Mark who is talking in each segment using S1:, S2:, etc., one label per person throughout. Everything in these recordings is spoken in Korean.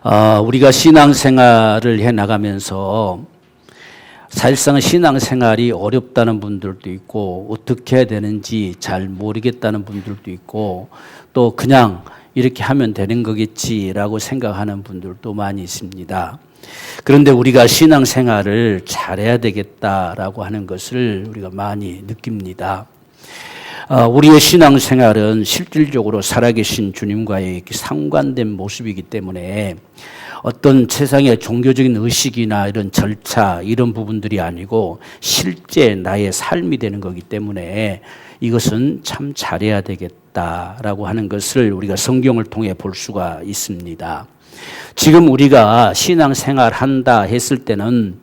S1: 우리가 신앙생활을 해나가면서 사실상 신앙생활이 어렵다는 분들도 있고 어떻게 해야 되는지 잘 모르겠다는 분들도 있고 또 그냥 이렇게 하면 되는 거겠지라고 생각하는 분들도 많이 있습니다. 그런데 우리가 신앙생활을 잘해야 되겠다라고 하는 것을 우리가 많이 느낍니다. 우리의 신앙생활은 실질적으로 살아계신 주님과의 상관된 모습이기 때문에 어떤 세상의 종교적인 의식이나 이런 절차 이런 부분들이 아니고 실제 나의 삶이 되는 거기 때문에 이것은 참 잘해야 되겠다라고 하는 것을 우리가 성경을 통해 볼 수가 있습니다. 지금 우리가 신앙생활 한다 했을 때는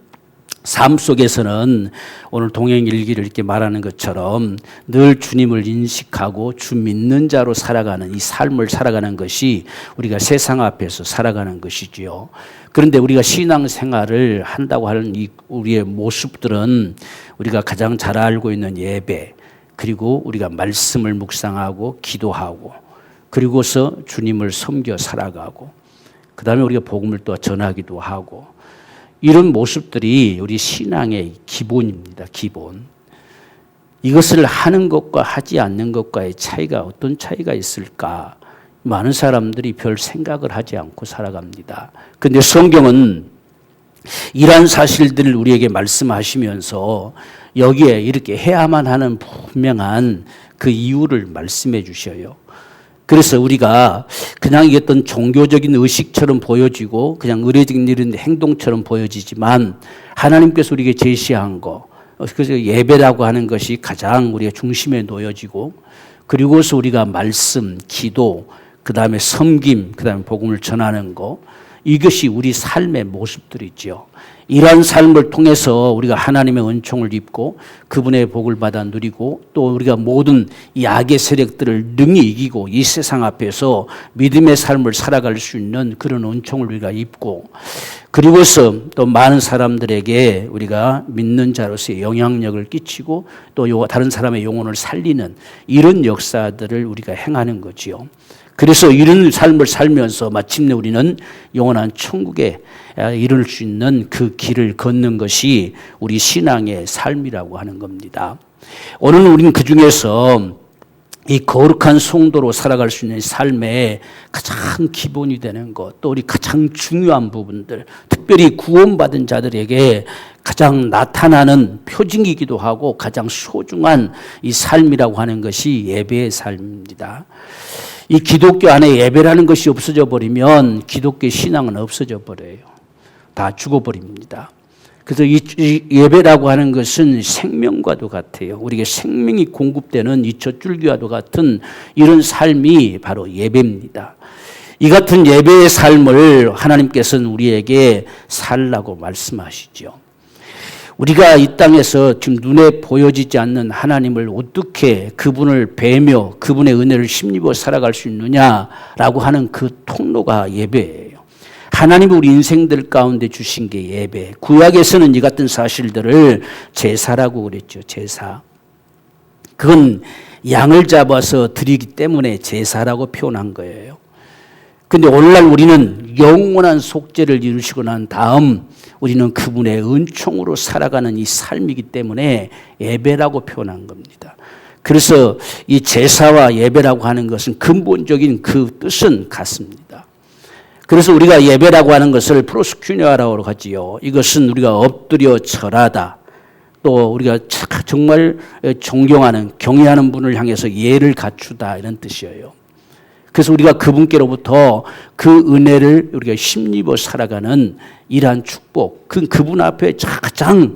S1: 삶 속에서는 오늘 동행일기를 이렇게 말하는 것처럼 늘 주님을 인식하고 주 믿는 자로 살아가는 이 삶을 살아가는 것이 우리가 세상 앞에서 살아가는 것이지요. 그런데 우리가 신앙생활을 한다고 하는 이 우리의 모습들은 우리가 가장 잘 알고 있는 예배, 그리고 우리가 말씀을 묵상하고 기도하고 그리고서 주님을 섬겨 살아가고 그 다음에 우리가 복음을 또 전하기도 하고 이런 모습들이 우리 신앙의 기본입니다. 기본. 이것을 하는 것과 하지 않는 것과의 차이가 어떤 차이가 있을까? 많은 사람들이 별 생각을 하지 않고 살아갑니다. 그런데 성경은 이러한 사실들을 우리에게 말씀하시면서 여기에 이렇게 해야만 하는 분명한 그 이유를 말씀해 주셔요. 그래서 우리가 그냥 어떤 종교적인 의식처럼 보여지고 그냥 의례적인 이런 행동처럼 보여지지만 하나님께서 우리에게 제시한 거, 그래서 예배라고 하는 것이 가장 우리의 중심에 놓여지고 그리고서 우리가 말씀, 기도, 그 다음에 섬김, 그 다음에 복음을 전하는 거, 이것이 우리 삶의 모습들이죠. 이러한 삶을 통해서 우리가 하나님의 은총을 입고 그분의 복을 받아 누리고 또 우리가 모든 이 악의 세력들을 능히 이기고 이 세상 앞에서 믿음의 삶을 살아갈 수 있는 그런 은총을 우리가 입고 그리고서 또 많은 사람들에게 우리가 믿는 자로서의 영향력을 끼치고 또 다른 사람의 영혼을 살리는 이런 역사들을 우리가 행하는 거지요. 그래서 이런 삶을 살면서 마침내 우리는 영원한 천국에 이룰 수 있는 그 길을 걷는 것이 우리 신앙의 삶이라고 하는 겁니다. 오늘 우리는 그 중에서 이 거룩한 성도로 살아갈 수 있는 삶의 가장 기본이 되는 것, 또 우리 가장 중요한 부분들, 특별히 구원받은 자들에게 가장 나타나는 표징이기도 하고 가장 소중한 이 삶이라고 하는 것이 예배의 삶입니다. 이 기독교 안에 예배라는 것이 없어져 버리면 기독교 신앙은 없어져 버려요. 다 죽어버립니다. 그래서 이 예배라고 하는 것은 생명과도 같아요. 우리에게 생명이 공급되는 이 젖줄기와도 같은 이런 삶이 바로 예배입니다. 이 같은 예배의 삶을 하나님께서는 우리에게 살라고 말씀하시죠. 우리가 이 땅에서 지금 눈에 보여지지 않는 하나님을 어떻게 그분을 뵈며 그분의 은혜를 힘입어 살아갈 수 있느냐라고 하는 그 통로가 예배예요. 하나님이 우리 인생들 가운데 주신 게 예배. 구약에서는 이 같은 사실들을 제사라고 그랬죠. 제사. 그건 양을 잡아서 드리기 때문에 제사라고 표현한 거예요. 근데 오늘날 우리는 영원한 속죄를 이루시고 난 다음 우리는 그분의 은총으로 살아가는 이 삶이기 때문에 예배라고 표현한 겁니다. 그래서 이 제사와 예배라고 하는 것은 근본적인 그 뜻은 같습니다. 그래서 우리가 예배라고 하는 것을 프로스큐니아라고 하지요. 이것은 우리가 엎드려 절하다. 또 우리가 정말 존경하는, 경외하는 분을 향해서 예를 갖추다 이런 뜻이에요. 그래서 우리가 그분께로부터 그 은혜를 우리가 힘입어 살아가는 이러한 축복, 그분 앞에 가장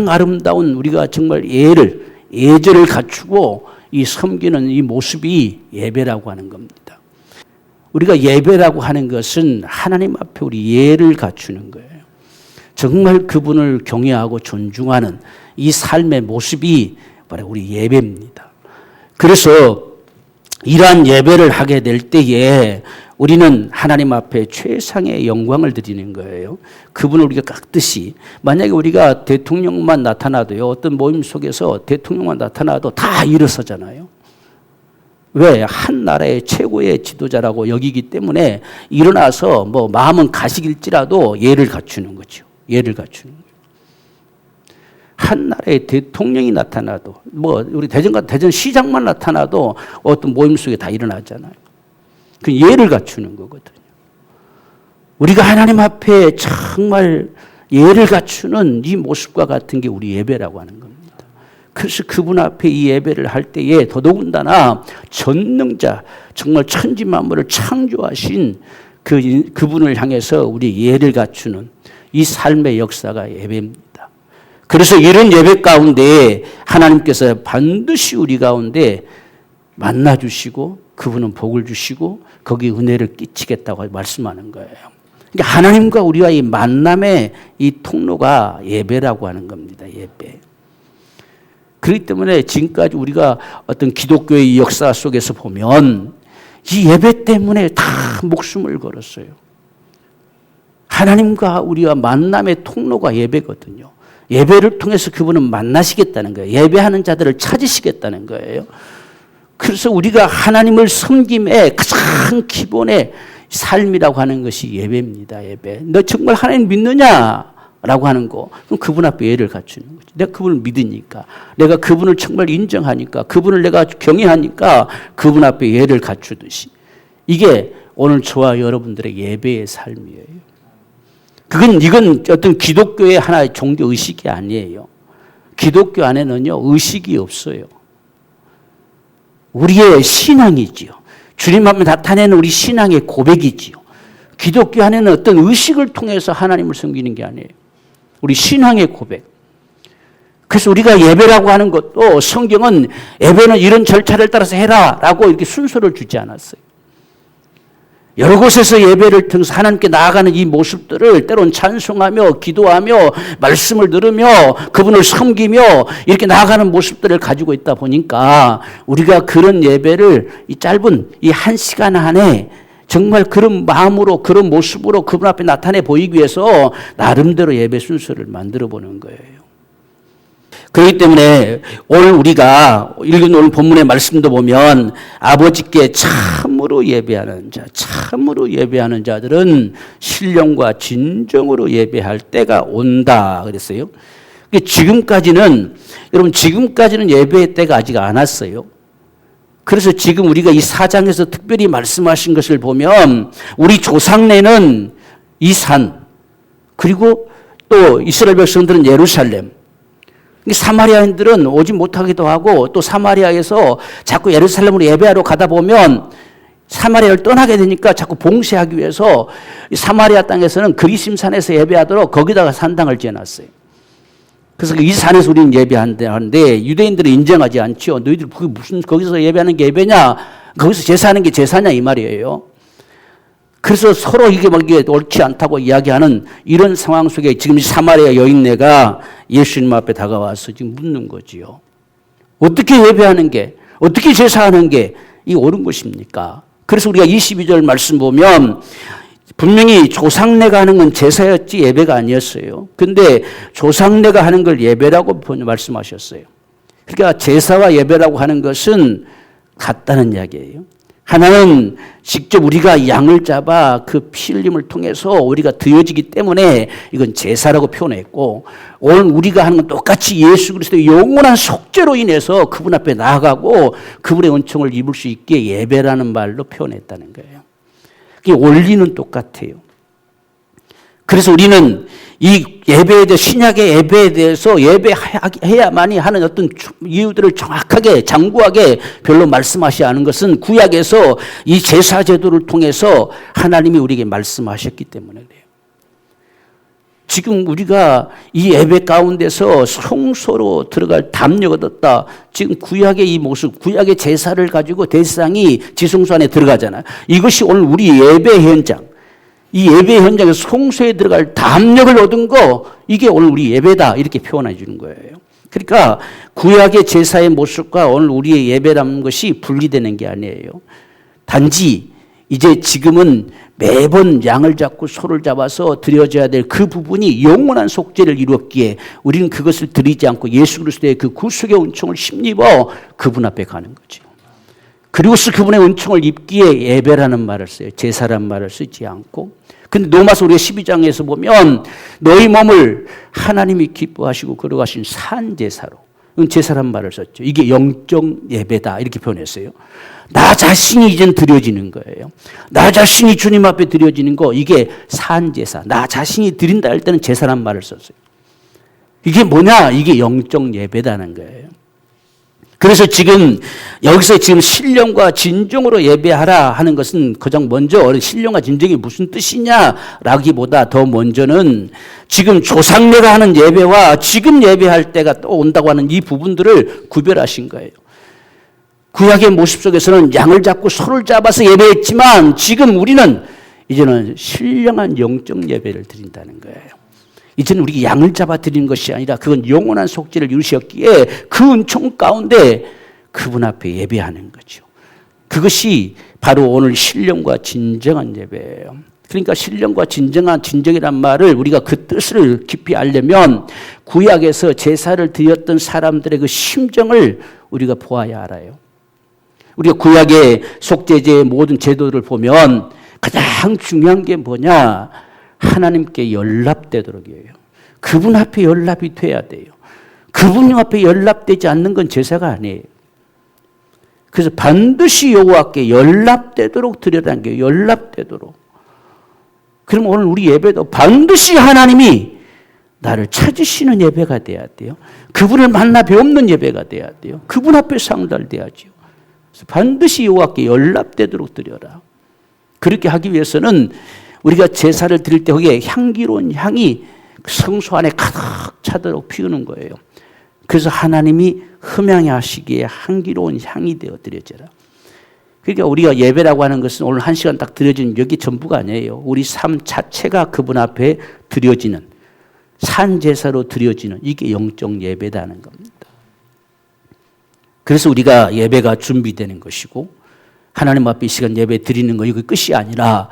S1: 아름다운 우리가 정말 예절을 갖추고 이 섬기는 이 모습이 예배라고 하는 겁니다. 우리가 예배라고 하는 것은 하나님 앞에 우리 예를 갖추는 거예요. 정말 그분을 경외하고 존중하는 이 삶의 모습이 바로 우리 예배입니다. 그래서 이러한 예배를 하게 될 때에 우리는 하나님 앞에 최상의 영광을 드리는 거예요. 그분을 우리가 깍듯이, 만약에 우리가 대통령만 나타나도요, 어떤 모임 속에서 대통령만 나타나도 다 일어서잖아요. 왜? 한 나라의 최고의 지도자라고 여기기 때문에 일어나서 뭐 마음은 가식일지라도 예를 갖추는 거죠. 예를 갖추는 거예요. 한 나라의 대통령이 나타나도 뭐 우리 대전시장만 나타나도 어떤 모임 속에 다 일어나잖아요. 그 예를 갖추는 거거든요. 우리가 하나님 앞에 정말 예를 갖추는 이 모습과 같은 게 우리 예배라고 하는 겁니다. 그래서 그분 앞에 이 예배를 할 때에 더더군다나 전능자, 정말 천지 만물을 창조하신 그분을 향해서 우리 예를 갖추는 이 삶의 역사가 예배입니다. 그래서 이런 예배 가운데 하나님께서 반드시 우리 가운데 만나 주시고 그분은 복을 주시고 거기에 은혜를 끼치겠다고 말씀하는 거예요. 그러니까 하나님과 우리와 이 만남의 이 통로가 예배라고 하는 겁니다. 예배. 그렇기 때문에 지금까지 우리가 어떤 기독교의 역사 속에서 보면 이 예배 때문에 다 목숨을 걸었어요. 하나님과 우리와 만남의 통로가 예배거든요. 예배를 통해서 그분은 만나시겠다는 거예요. 예배하는 자들을 찾으시겠다는 거예요. 그래서 우리가 하나님을 섬김의 가장 기본의 삶이라고 하는 것이 예배입니다. 예배. 너 정말 하나님 믿느냐? 라고 하는 거. 그럼 그분 앞에 예를 갖추는 거죠. 내가 그분을 믿으니까. 내가 그분을 정말 인정하니까. 그분을 내가 경외하니까 그분 앞에 예를 갖추듯이. 이게 오늘 저와 여러분들의 예배의 삶이에요. 이건 어떤 기독교의 하나의 종교 의식이 아니에요. 기독교 안에는요, 의식이 없어요. 우리의 신앙이지요. 주님 앞에 나타내는 우리 신앙의 고백이지요. 기독교 안에는 어떤 의식을 통해서 하나님을 섬기는 게 아니에요. 우리 신앙의 고백. 그래서 우리가 예배라고 하는 것도 성경은 예배는 이런 절차를 따라서 해라 라고 이렇게 순서를 주지 않았어요. 여러 곳에서 예배를 통해서 하나님께 나아가는 이 모습들을 때론 찬송하며 기도하며 말씀을 들으며 그분을 섬기며 이렇게 나아가는 모습들을 가지고 있다 보니까 우리가 그런 예배를 이 짧은 이 1시간 안에 정말 그런 마음으로 그런 모습으로 그분 앞에 나타내 보이기 위해서 나름대로 예배 순서를 만들어 보는 거예요. 그렇기 때문에 오늘 우리가 읽은 오늘 본문의 말씀도 보면 아버지께 참으로 예배하는 자, 참으로 예배하는 자들은 신령과 진정으로 예배할 때가 온다 그랬어요. 지금까지는 예배의 때가 아직 안 왔어요. 그래서 지금 우리가 이 4장에서 특별히 말씀하신 것을 보면 우리 조상네는 이 산, 그리고 또 이스라엘 백성들은 예루살렘, 사마리아인들은 오지 못하기도 하고 또 사마리아에서 자꾸 예루살렘으로 예배하러 가다 보면 사마리아를 떠나게 되니까 자꾸 봉쇄하기 위해서 사마리아 땅에서는 그리심산에서 예배하도록 거기다가 산당을 지어놨어요. 그래서 이 산에서 우리는 예배하는데 유대인들은 인정하지 않죠. 너희들 무슨 거기서 예배하는 게 예배냐? 거기서 제사하는 게 제사냐 이 말이에요. 그래서 서로 이게 옳지 않다고 이야기하는 이런 상황 속에 지금 사마리아 여인네가 예수님 앞에 다가와서 지금 묻는 거지요. 어떻게 예배하는 게, 어떻게 제사하는 게 이 옳은 것입니까? 그래서 우리가 22절 말씀 보면 분명히 조상네가 하는 건 제사였지 예배가 아니었어요. 근데 조상네가 하는 걸 예배라고 말씀하셨어요. 그러니까 제사와 예배라고 하는 것은 같다는 이야기예요. 하나는 직접 우리가 양을 잡아 그 피 흘림을 통해서 우리가 드려지기 때문에 이건 제사라고 표현했고, 오늘 우리가 하는 건 똑같이 예수 그리스도의 영원한 속죄로 인해서 그분 앞에 나아가고 그분의 은총을 입을 수 있게 예배라는 말로 표현했다는 거예요. 그 원리는 똑같아요. 그래서 우리는 이 예배에 대해 신약의 예배에 대해서 예배해야만이 하는 어떤 이유들을 정확하게 장구하게 별로 말씀하시 않은 것은 구약에서 이 제사 제도를 통해서 하나님이 우리에게 말씀하셨기 때문에 그래요. 지금 우리가 이 예배 가운데서 성소로 들어갈 담력 얻었다. 지금 구약의 이 모습, 구약의 제사를 가지고 대상이 지성소 안에 들어가잖아요. 이것이 오늘 우리 예배 현장. 이 예배 현장에서 성소에 들어갈 담력을 얻은 거, 이게 오늘 우리 예배다 이렇게 표현해 주는 거예요. 그러니까 구약의 제사의 모습과 오늘 우리의 예배라는 것이 분리되는 게 아니에요. 단지 이제 지금은 매번 양을 잡고 소를 잡아서 드려져야 될 그 부분이 영원한 속죄를 이루었기에 우리는 그것을 드리지 않고 예수 그리스도의 그 구속의 은총을 힘입어 그분 앞에 가는 거죠. 그리고서 그분의 은총을 입기에 예배라는 말을 써요. 제사라는 말을 쓰지 않고. 근데 로마서 우리가 12장에서 보면 너희 몸을 하나님이 기뻐하시고 거룩하신 산 제사로, 제사란 말을 썼죠. 이게 영적 예배다 이렇게 표현했어요. 나 자신이 이젠 드려지는 거예요. 나 자신이 주님 앞에 드려지는 거, 이게 산 제사. 나 자신이 드린다 할 때는 제사란 말을 썼어요. 이게 뭐냐? 이게 영적 예배다는 거예요. 그래서 지금 여기서 지금 신령과 진정으로 예배하라 하는 것은 가장 먼저 신령과 진정이 무슨 뜻이냐라기보다 더 먼저는 지금 조상내가 하는 예배와 지금 예배할 때가 또 온다고 하는 이 부분들을 구별하신 거예요. 구약의 모습 속에서는 양을 잡고 소를 잡아서 예배했지만 지금 우리는 이제는 신령한 영적 예배를 드린다는 거예요. 이제는 우리가 양을 잡아 드리는 것이 아니라 그건 영원한 속죄를 이루셨기에 그 은총 가운데 그분 앞에 예배하는 거죠. 그것이 바로 오늘 신령과 진정한 예배예요. 그러니까 신령과 진정이란 말을 우리가 그 뜻을 깊이 알려면 구약에서 제사를 드렸던 사람들의 그 심정을 우리가 보아야 알아요. 우리가 구약의 속죄제의 모든 제도를 보면 가장 중요한 게 뭐냐? 하나님께 연락되도록 해요. 그분 앞에 연락이 돼야 돼요. 그분 앞에 연락되지 않는 건 제사가 아니에요. 그래서 반드시 여호와께 연락되도록 드려라는 게 연락되도록. 그럼 오늘 우리 예배도 반드시 하나님이 나를 찾으시는 예배가 돼야 돼요. 그분을 만나 배우는 예배가 돼야 돼요. 그분 앞에 상달돼야죠. 그래서 반드시 여호와께 연락되도록 드려라. 그렇게 하기 위해서는 우리가 제사를 드릴 때 거기에 향기로운 향이 성소 안에 가득 차도록 피우는 거예요. 그래서 하나님이 흠향해 하시기에 향기로운 향이 되어 드려져라. 그러니까 우리가 예배라고 하는 것은 오늘 1시간 딱 드려지는 여기 전부가 아니에요. 우리 삶 자체가 그분 앞에 드려지는, 산제사로 드려지는, 이게 영적 예배다는 겁니다. 그래서 우리가 예배가 준비되는 것이고 하나님 앞에 이 시간 예배 드리는 거 이거 끝이 아니라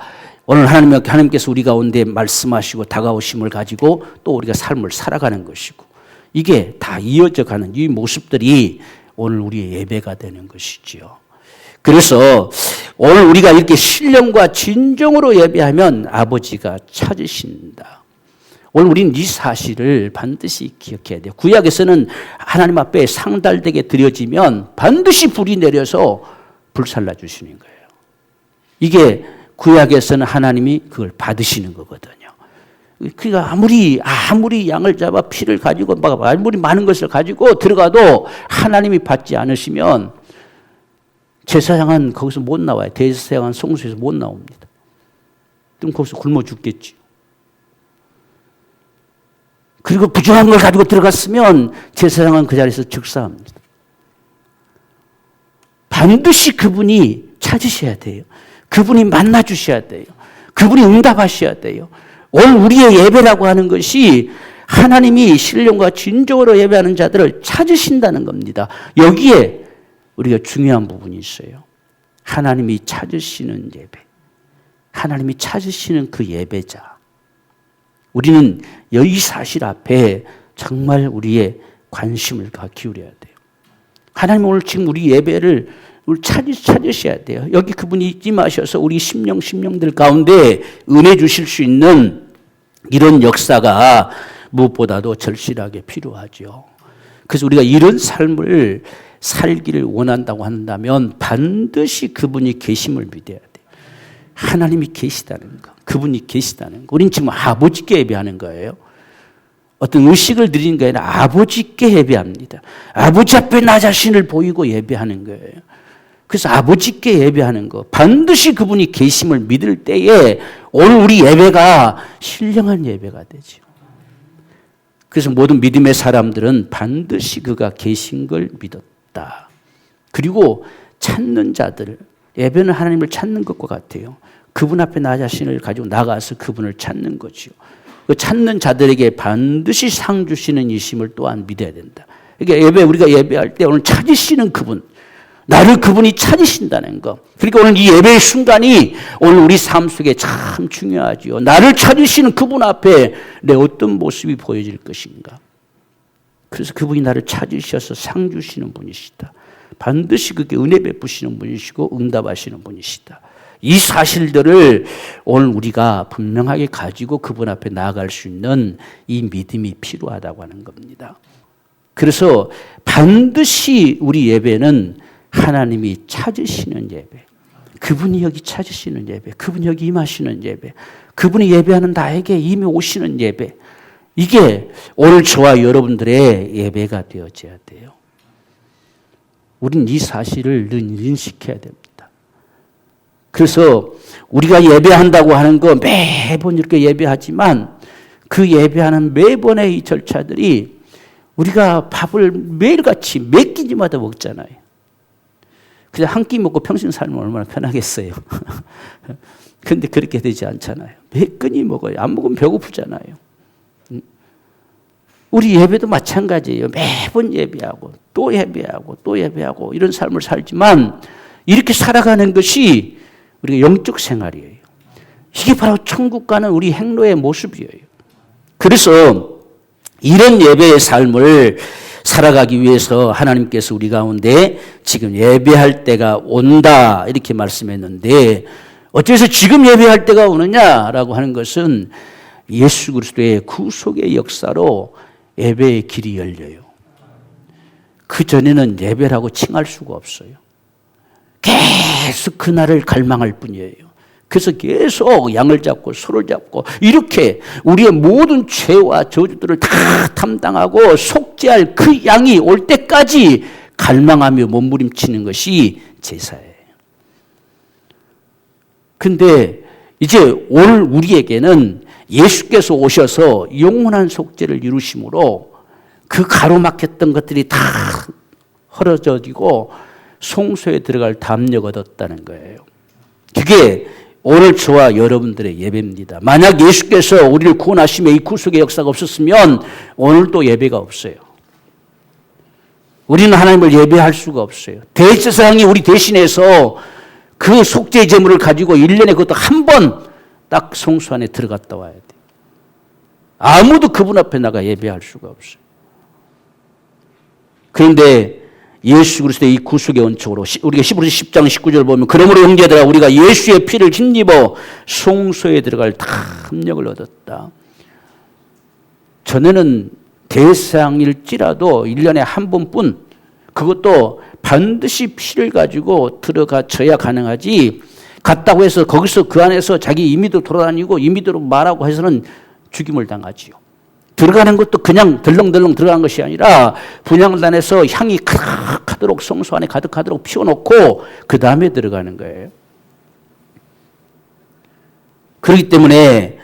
S1: 오늘 하나님께서 우리 가운데 말씀하시고 다가오심을 가지고 또 우리가 삶을 살아가는 것이고 이게 다 이어져 가는 이 모습들이 오늘 우리의 예배가 되는 것이지요. 그래서 오늘 우리가 이렇게 신령과 진정으로 예배하면 아버지가 찾으신다. 오늘 우리는 이 사실을 반드시 기억해야 돼요. 구약에서는 하나님 앞에 상달되게 드려지면 반드시 불이 내려서 불살라 주시는 거예요. 이게 구약에서는 하나님이 그걸 받으시는 거거든요. 그러니까 아무리 양을 잡아 피를 가지고 아무리 많은 것을 가지고 들어가도 하나님이 받지 않으시면 제사장은 거기서 못 나와요. 대제사장은 성소에서 못 나옵니다. 그럼 거기서 굶어 죽겠지. 그리고 부정한 걸 가지고 들어갔으면 제사장은 그 자리에서 즉사합니다. 반드시 그분이 찾으셔야 돼요. 그분이 만나 주셔야 돼요. 그분이 응답하셔야 돼요. 오늘 우리의 예배라고 하는 것이 하나님이 신령과 진정으로 예배하는 자들을 찾으신다는 겁니다. 여기에 우리가 중요한 부분이 있어요. 하나님이 찾으시는 예배. 하나님이 찾으시는 그 예배자. 우리는 이 사실 앞에 정말 우리의 관심을 기울여야 돼요. 하나님 오늘 지금 우리 예배를 찾으셔야 돼요. 여기 그분이 임하셔서 우리 심령들 가운데 은혜 주실 수 있는 이런 역사가 무엇보다도 절실하게 필요하죠. 그래서 우리가 이런 삶을 살기를 원한다고 한다면 반드시 그분이 계심을 믿어야 돼요. 하나님이 계시다는 거, 그분이 계시다는 거. 우리는 지금 아버지께 예배하는 거예요. 어떤 의식을 드리는 게 아니라 아버지께 예배합니다. 아버지 앞에 나 자신을 보이고 예배하는 거예요. 그래서 아버지께 예배하는 거, 반드시 그분이 계심을 믿을 때에 오늘 우리 예배가 신령한 예배가 되죠. 그래서 모든 믿음의 사람들은 반드시 그가 계신 걸 믿었다. 그리고 찾는 자들, 예배는 하나님을 찾는 것과 같아요. 그분 앞에 나 자신을 가지고 나가서 그분을 찾는 거죠. 그 찾는 자들에게 반드시 상 주시는 이심을 또한 믿어야 된다. 그러니까 우리가 예배할 때 오늘 찾으시는 그분, 나를 그분이 찾으신다는 거. 그러니까 오늘 이 예배의 순간이 오늘 우리 삶 속에 참 중요하죠. 나를 찾으시는 그분 앞에 내 어떤 모습이 보여질 것인가. 그래서 그분이 나를 찾으셔서 상 주시는 분이시다. 반드시 그게 은혜 베푸시는 분이시고 응답하시는 분이시다. 이 사실들을 오늘 우리가 분명하게 가지고 그분 앞에 나아갈 수 있는 이 믿음이 필요하다고 하는 겁니다. 그래서 반드시 우리 예배는 하나님이 찾으시는 예배, 그분이 여기 찾으시는 예배, 그분이 여기 임하시는 예배, 그분이 예배하는 나에게 이미 오시는 예배, 이게 오늘 저와 여러분들의 예배가 되어져야 돼요. 우린 이 사실을 인식해야 됩니다. 그래서 우리가 예배한다고 하는 거 매번 이렇게 예배하지만 그 예배하는 매번의 이 절차들이 우리가 밥을 매일같이 몇 끼니마다 먹잖아요. 그냥 한 끼 먹고 평생 살면 얼마나 편하겠어요. 그런데 그렇게 되지 않잖아요. 몇 끼니 먹어요. 안 먹으면 배고프잖아요. 우리 예배도 마찬가지예요. 매번 예배하고 또 예배하고 또 예배하고 이런 삶을 살지만 이렇게 살아가는 것이 우리가 영적 생활이에요. 이게 바로 천국 가는 우리 행로의 모습이에요. 그래서 이런 예배의 삶을 살아가기 위해서 하나님께서 우리 가운데 지금 예배할 때가 온다 이렇게 말씀했는데 어째서 지금 예배할 때가 오느냐라고 하는 것은 예수 그리스도의 구속의 역사로 예배의 길이 열려요. 그전에는 예배라고 칭할 수가 없어요. 계속 그날을 갈망할 뿐이에요. 그래서 계속 양을 잡고 소를 잡고 이렇게 우리의 모든 죄와 저주들을 다 담당하고 속죄할 그 양이 올 때까지 갈망하며 몸부림치는 것이 제사예요. 근데 이제 오늘 우리에게는 예수께서 오셔서 영원한 속죄를 이루심으로 그 가로막혔던 것들이 다 헐어져지고 송소에 들어갈 담력 얻었다는 거예요. 그게 오늘 저와 여러분들의 예배입니다. 만약 예수께서 우리를 구원하시며 이 구속의 역사가 없었으면 오늘도 예배가 없어요. 우리는 하나님을 예배할 수가 없어요. 대제사장이 우리 대신해서 그 속죄 제물을 가지고 1년에 그것도 한 번 딱 성소 안에 들어갔다 와야 돼요. 아무도 그분 앞에 나가 예배할 수가 없어요. 그런데 예수 그리스도의 이 구속의恩촉으로 우리가 히브리서 10장 19절 보면 그러므로 형제들아 우리가 예수의 피를 힘입어 성소에 들어갈 담력을 얻었다. 전에는 대상일지라도 1년에 한 번뿐 그것도 반드시 피를 가지고 들어가줘야 가능하지 갔다고 해서 거기서 그 안에서 자기 임의대로 돌아다니고 임의대로 말하고 해서는 죽임을 당하지요. 들어가는 것도 그냥 덜렁덜렁 들어간 것이 아니라 분향단에서 향이 가득하도록 성소 안에 가득하도록 피워놓고 그 다음에 들어가는 거예요. 그렇기 때문에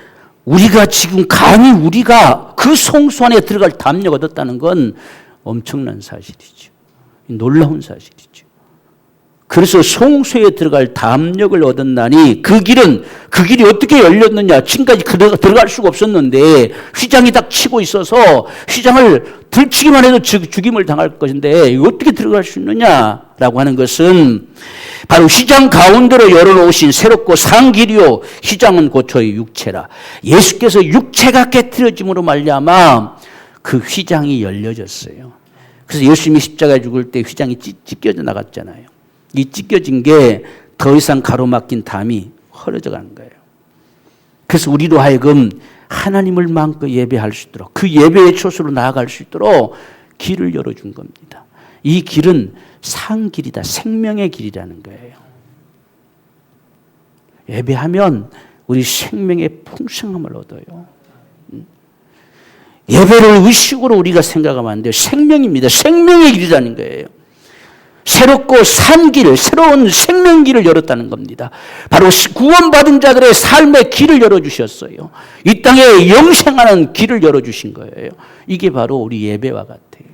S1: 우리가 지금 감히 우리가 그 성소 안에 들어갈 담력 얻었다는 건 엄청난 사실이죠. 놀라운 사실이죠. 그래서 성소에 들어갈 담력을 얻었나니 그 길이 어떻게 열렸느냐. 지금까지 들어갈 수가 없었는데 휘장이 딱 치고 있어서 휘장을 들치기만 해도 죽임을 당할 것인데 어떻게 들어갈 수 있느냐라고 하는 것은 바로 휘장 가운데로 열어놓으신 새롭고 산 길이요 휘장은 곧 저희 육체라. 예수께서 육체가 깨트려짐으로 말미암아 그 휘장이 열려졌어요. 그래서 예수님이 십자가에 죽을 때 휘장이 찢겨져 나갔잖아요. 이 찢겨진 게 더 이상 가로막힌 담이 헐어져 가는 거예요. 그래서 우리로 하여금 하나님을 마음껏 예배할 수 있도록 그 예배의 초소로 나아갈 수 있도록 길을 열어준 겁니다. 이 길은 산길이다. 생명의 길이라는 거예요. 예배하면 우리 생명의 풍성함을 얻어요. 예배를 의식으로 우리가 생각하면 안 돼요. 생명입니다. 생명의 길이라는 거예요. 새롭고 산 길, 새로운 생명길을 열었다는 겁니다. 바로 구원받은 자들의 삶의 길을 열어주셨어요. 이 땅에 영생하는 길을 열어주신 거예요. 이게 바로 우리 예배와 같아요.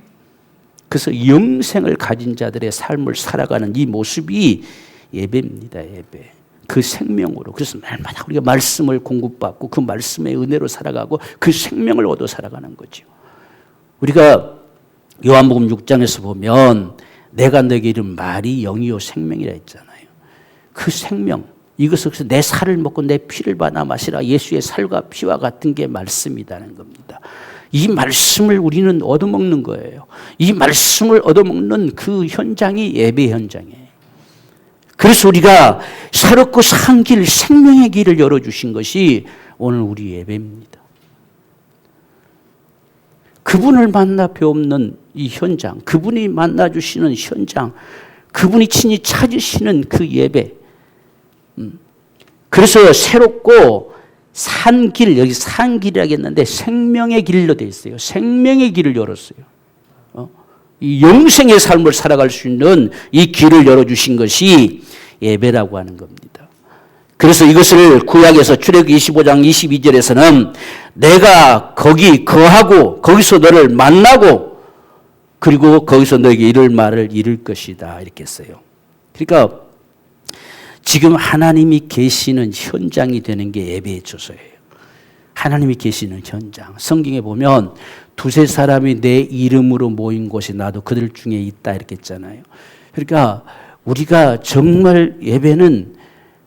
S1: 그래서 영생을 가진 자들의 삶을 살아가는 이 모습이 예배입니다. 예배. 그 생명으로. 그래서 날마다 우리가 말씀을 공급받고 그 말씀의 은혜로 살아가고 그 생명을 얻어 살아가는 거죠. 우리가 요한복음 6장에서 보면 내가 너에게 이른 말이 영이요 생명이라 했잖아요. 그 생명, 이것을 내 살을 먹고 내 피를 받아 마시라. 예수의 살과 피와 같은 게 말씀이라는 겁니다. 이 말씀을 우리는 얻어먹는 거예요. 이 말씀을 얻어먹는 그 현장이 예배 현장이에요. 그래서 우리가 새롭고 산 길, 생명의 길을 열어주신 것이 오늘 우리 예배입니다. 그분을 만나 배우는 이 현장, 그분이 만나주시는 현장, 그분이 친히 찾으시는 그 예배. 그래서 새롭고 산 길, 여기 산 길이라고 했는데 생명의 길로 되어 있어요. 생명의 길을 열었어요. 이 영생의 삶을 살아갈 수 있는 이 길을 열어주신 것이 예배라고 하는 겁니다. 그래서 이것을 구약에서 출애굽기 25장 22절에서는 내가 거기 거하고 거기서 너를 만나고 그리고 거기서 너에게 이를 말을 이룰 것이다 이렇게 했어요. 그러니까 지금 하나님이 계시는 현장이 되는 게 예배의 처소예요. 하나님이 계시는 현장. 성경에 보면 두세 사람이 내 이름으로 모인 곳에 나도 그들 중에 있다 이렇게 했잖아요. 그러니까 우리가 정말 예배는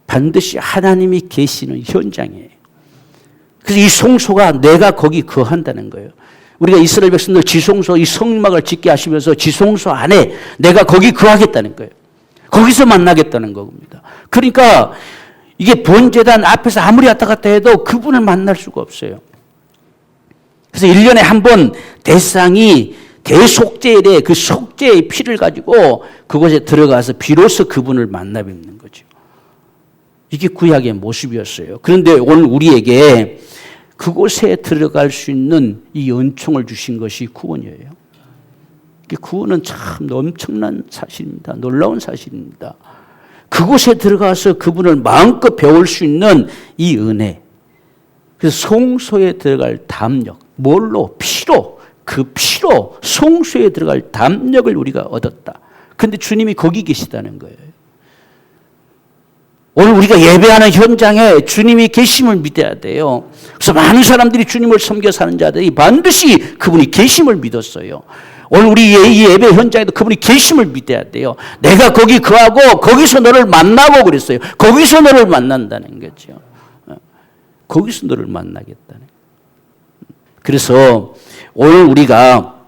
S1: 반드시 하나님이 계시는 현장이에요. 그래서 이 성소가 내가 거기 거한다는 거예요. 우리가 이스라엘 백성들 지성소 이 성막을 짓게 하시면서 지성소 안에 내가 거기 거하겠다는 거예요. 거기서 만나겠다는 겁니다. 그러니까 이게 본제단 앞에서 아무리 왔다 갔다 해도 그분을 만날 수가 없어요. 그래서 1년에 한 번 대상이 대속제일에 그 속죄의 피를 가지고 그곳에 들어가서 비로소 그분을 만나 뵙는 거죠. 이게 구약의 모습이었어요. 그런데 오늘 우리에게 그곳에 들어갈 수 있는 이 은총을 주신 것이 구원이에요. 구원은 참 엄청난 사실입니다. 놀라운 사실입니다. 그곳에 들어가서 그분을 마음껏 배울 수 있는 이 은혜. 그래서 성소에 들어갈 담력. 뭘로? 피로. 그 피로 성소에 들어갈 담력을 우리가 얻었다. 그런데 주님이 거기 계시다는 거예요. 오늘 우리가 예배하는 현장에 주님이 계심을 믿어야 돼요. 그래서 많은 사람들이 주님을 섬겨 사는 자들이 반드시 그분이 계심을 믿었어요. 오늘 우리 이 예배 현장에도 그분이 계심을 믿어야 돼요. 내가 거기 거하고 거기서 너를 만나고 그랬어요. 거기서 너를 만난다는 거죠. 거기서 너를 만나겠다는. 그래서 오늘 우리가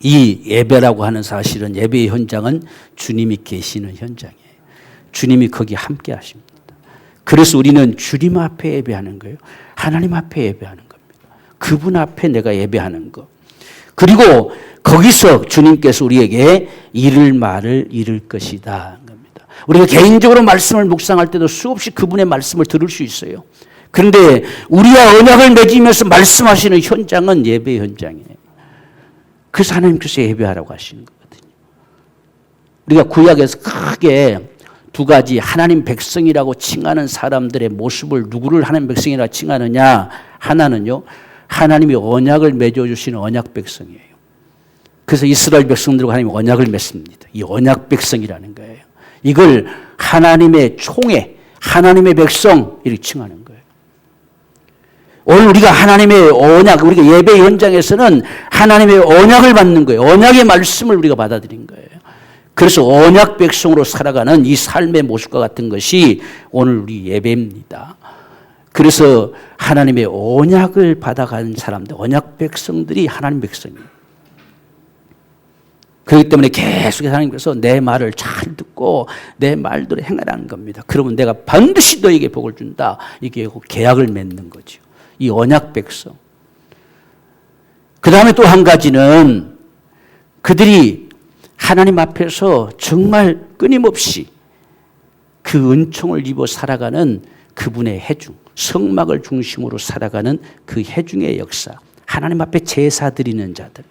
S1: 이 예배라고 하는 사실은 예배의 현장은 주님이 계시는 현장이에요. 주님이 거기 함께 하십니다. 그래서 우리는 주님 앞에 예배하는 거예요. 하나님 앞에 예배하는 겁니다. 그분 앞에 내가 예배하는 거. 그리고 거기서 주님께서 우리에게 이를 말을 이룰 것이다. 겁니다. 우리가 개인적으로 말씀을 묵상할 때도 수없이 그분의 말씀을 들을 수 있어요. 그런데 우리와 언약을 맺으면서 말씀하시는 현장은 예배 현장이에요. 그래서 하나님께서 예배하라고 하시는 거거든요. 우리가 구약에서 크게 두 가지 하나님 백성이라고 칭하는 사람들의 모습을 누구를 하나님 백성이라고 칭하느냐. 하나는요. 하나님이 언약을 맺어주시는 언약 백성이에요. 그래서 이스라엘 백성들과 하나님이 언약을 맺습니다. 이 언약 백성이라는 거예요. 이걸 하나님의 총회, 하나님의 백성 이렇게 칭하는 거예요. 오늘 우리가 하나님의 언약, 우리가 예배 현장에서는 하나님의 언약을 받는 거예요. 언약의 말씀을 우리가 받아들인 거예요. 그래서 언약 백성으로 살아가는 이 삶의 모습과 같은 것이 오늘 우리 예배입니다. 그래서 하나님의 언약을 받아가는 사람들, 언약 백성들이 하나님 백성이에요. 그렇기 때문에 계속해서 하나님께서 내 말을 잘 듣고 내 말대로 행하라는 겁니다. 그러면 내가 반드시 너에게 복을 준다. 이게 계약을 맺는 거죠. 이 언약 백성. 그 다음에 또 한 가지는 그들이 하나님 앞에서 정말 끊임없이 그 은총을 입어 살아가는 그분의 해중, 성막을 중심으로 살아가는 그 해중의 역사. 하나님 앞에 제사 드리는 자들.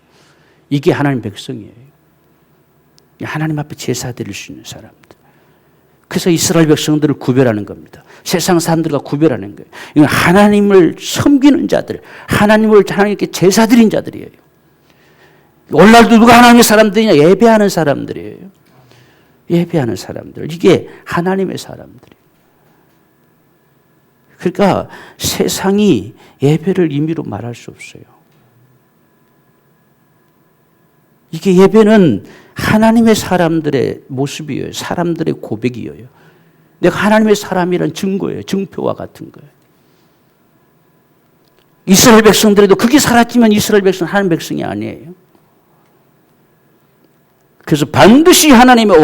S1: 이게 하나님 백성이에요. 하나님 앞에 제사 드릴 수 있는 사람들. 그래서 이스라엘 백성들을 구별하는 겁니다. 세상 사람들과 구별하는 거예요. 이건 하나님을 섬기는 자들, 하나님께 제사 드린 자들이에요. 오늘날도 누가 하나님의 사람들이냐? 예배하는 사람들이에요. 예배하는 사람들. 이게 하나님의 사람들이에요. 그러니까 세상이 예배를 임의로 말할 수 없어요. 이게 예배는 하나님의 사람들의 모습이에요. 사람들의 고백이에요. 내가 하나님의 사람이란 증거예요. 증표와 같은 거예요. 이스라엘 백성들에도 그게 사라지면 이스라엘 백성은 하나님 백성이 아니에요. 그래서 반드시 하나님의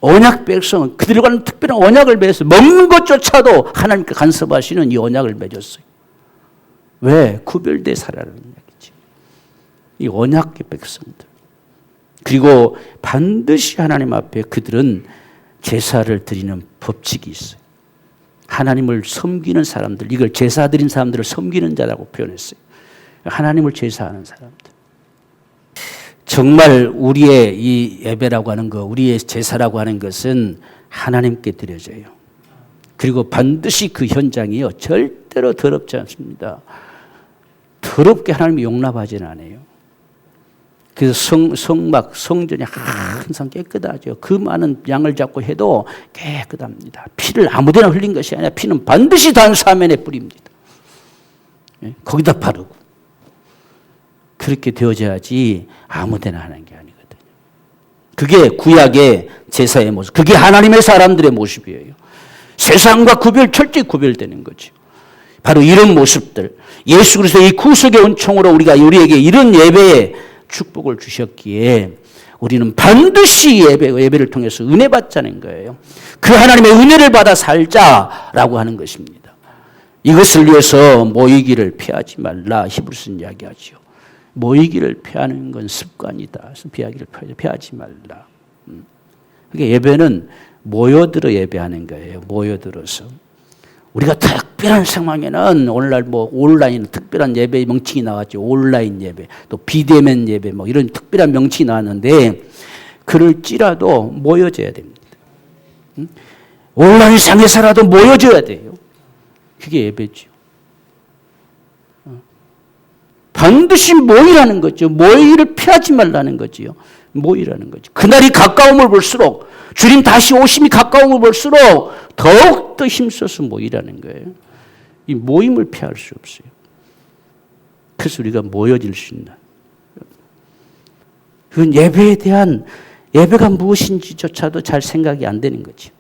S1: 언약 백성은 그들과는 특별한 언약을 맺어서 먹는 것조차도 하나님께 간섭하시는 이 언약을 맺었어요. 왜? 구별돼 살아라는 이야기지. 이 언약의 백성들. 그리고 반드시 하나님 앞에 그들은 제사를 드리는 법칙이 있어요. 하나님을 섬기는 사람들, 이걸 제사 드린 사람들을 섬기는 자라고 표현했어요. 하나님을 제사하는 사람들. 정말 우리의 이 예배라고 하는 것, 우리의 제사라고 하는 것은 하나님께 드려져요. 그리고 반드시 그 현장이요, 절대로 더럽지 않습니다. 더럽게 하나님이 용납하지는 않아요. 그래서 성전이 항상 깨끗하죠. 그 많은 양을 잡고 해도 깨끗합니다. 피를 아무데나 흘린 것이 아니라 피는 반드시 단사면에 뿌립니다. 거기다 바르고. 그렇게 되어져야지 아무데나 하는 게 아니거든요. 그게 구약의 제사의 모습. 그게 하나님의 사람들의 모습이에요. 세상과 철저히 구별되는 거죠. 바로 이런 모습들. 예수 그리스도의 이 구속의 은총으로 우리에게 이런 예배의 축복을 주셨기에 우리는 반드시 예배를 통해서 은혜 받자는 거예요. 그 하나님의 은혜를 받아 살자라고 하는 것입니다. 이것을 위해서 모이기를 피하지 말라. 히브리서는 이야기하죠. 모이기를 피하는 건 습관이다. 피하지 말라. 그러니까 예배는 모여들어 예배하는 거예요. 모여들어서. 우리가 특별한 상황에는 오늘날 온라인 특별한 예배 명칭이 나왔죠. 온라인 예배, 또 비대면 예배 이런 특별한 명칭이 나왔는데 그럴지라도 모여져야 됩니다. 온라인상에서라도 모여져야 돼요. 그게 예배죠. 반드시 모이라는 거죠. 모이를 피하지 말라는 거지요. 모이라는 거죠. 그날이 가까움을 볼수록 주님 다시 오심이 가까움을 볼수록 더욱더 힘써서 모이라는 거예요. 이 모임을 피할 수 없어요. 그래서 우리가 모여질 수 있는. 그건 예배에 대한 예배가 무엇인지조차도 잘 생각이 안 되는 거죠.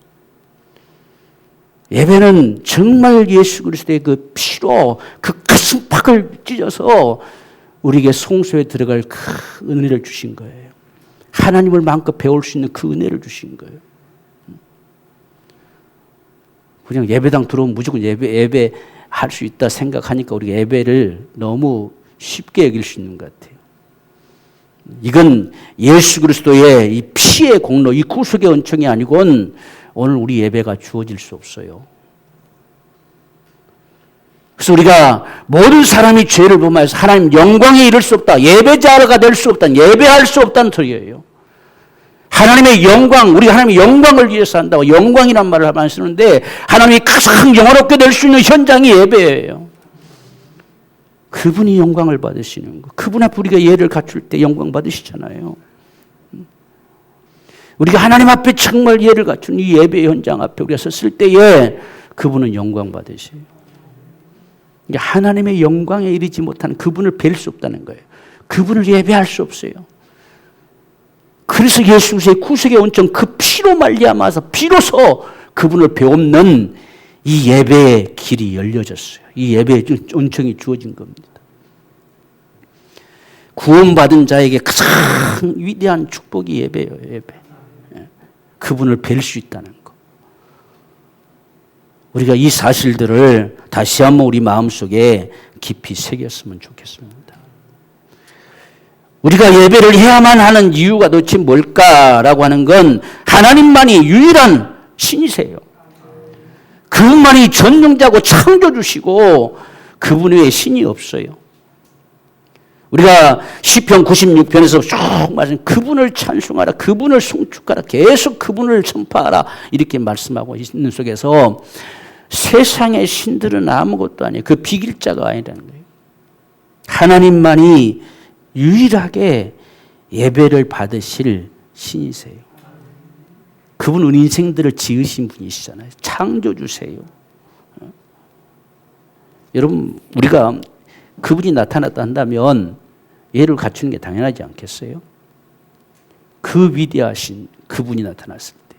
S1: 예배는 정말 예수 그리스도의 그 피로 그 가슴팍을 찢어서 우리에게 성소에 들어갈 그 은혜를 주신 거예요. 하나님을 마음껏 배울 수 있는 그 은혜를 주신 거예요. 그냥 예배당 들어오면 무조건 예배할 수 있다 생각하니까 우리가 예배를 너무 쉽게 여길 수 있는 것 같아요. 이건 예수 그리스도의 이 피의 공로, 이 구속의 은총이 아니고는 오늘 우리 예배가 주어질 수 없어요. 그래서 우리가 모든 사람이 죄를 범하여서 하나님 영광에 이를 수 없다. 예배자가 될 수 없다. 예배할 수 없다는 소리예요. 하나님의 영광, 우리가 하나님의 영광을 위해서 한다고 영광이란 말을 많이 쓰는데 하나님이 가장 영화롭게 될 수 있는 현장이 예배예요. 그분이 영광을 받으시는 거. 그분 앞에 우리가 예를 갖출 때 영광 받으시잖아요. 우리가 하나님 앞에 정말 예를 갖춘 이 예배 현장 앞에 우리가 섰을 때에 그분은 영광 받으세요. 하나님의 영광에 이르지 못하는 그분을 뵐 수 없다는 거예요. 그분을 예배할 수 없어요. 그래서 예수 그리스도의 구속의 온천 그 피로 말미암아서 비로소 그분을 배우는 이 예배의 길이 열려졌어요. 이 예배의 온천이 주어진 겁니다. 구원받은 자에게 가장 위대한 축복이 예배예요. 예배. 그분을 뵐 수 있다는 것. 우리가 이 사실들을 다시 한번 우리 마음속에 깊이 새겼으면 좋겠습니다. 우리가 예배를 해야만 하는 이유가 도대체 뭘까라고 하는 건 하나님만이 유일한 신이세요. 그분만이 전능자고 창조주시고 그분 외에 신이 없어요. 우리가 시편 96편에서 쭉 말씀 그분을 찬송하라, 그분을 송축하라, 계속 그분을 선포하라 이렇게 말씀하고 있는 속에서 세상의 신들은 아무것도 아니에요. 그 비길자가 아니라는 거예요. 하나님만이 유일하게 예배를 받으실 신이세요. 그분은 인생들을 지으신 분이시잖아요. 창조주세요. 여러분 우리가 그분이 나타났다 한다면 예를 갖추는 게 당연하지 않겠어요? 그 위대하신 그분이 나타났을 때.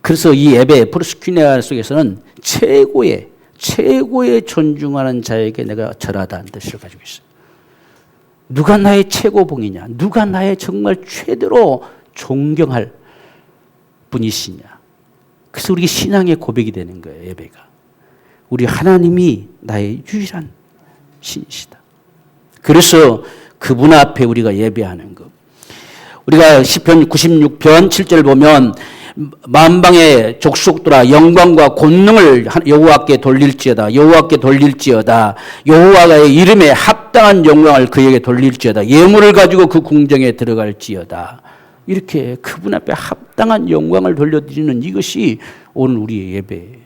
S1: 그래서 이 예배 프로스퀴네아 속에서는 최고의 최고의 존중하는 자에게 내가 절하다는 뜻을 가지고 있어요. 누가 나의 최고봉이냐? 누가 나의 정말 최대로 존경할 분이시냐? 그래서 우리 신앙의 고백이 되는 거예요, 예배가. 우리 하나님이 나의 유일한 신이시다. 그래서 그분 앞에 우리가 예배하는 것. 우리가 시편 96편 7절을 보면 만방의 족속들아 영광과 권능을 여호와께 돌릴지어다. 여호와께 돌릴지어다. 여호와의 이름에 합당한 영광을 그에게 돌릴지어다. 예물을 가지고 그 궁정에 들어갈지어다. 이렇게 그분 앞에 합당한 영광을 돌려드리는 이것이 오늘 우리의 예배예요.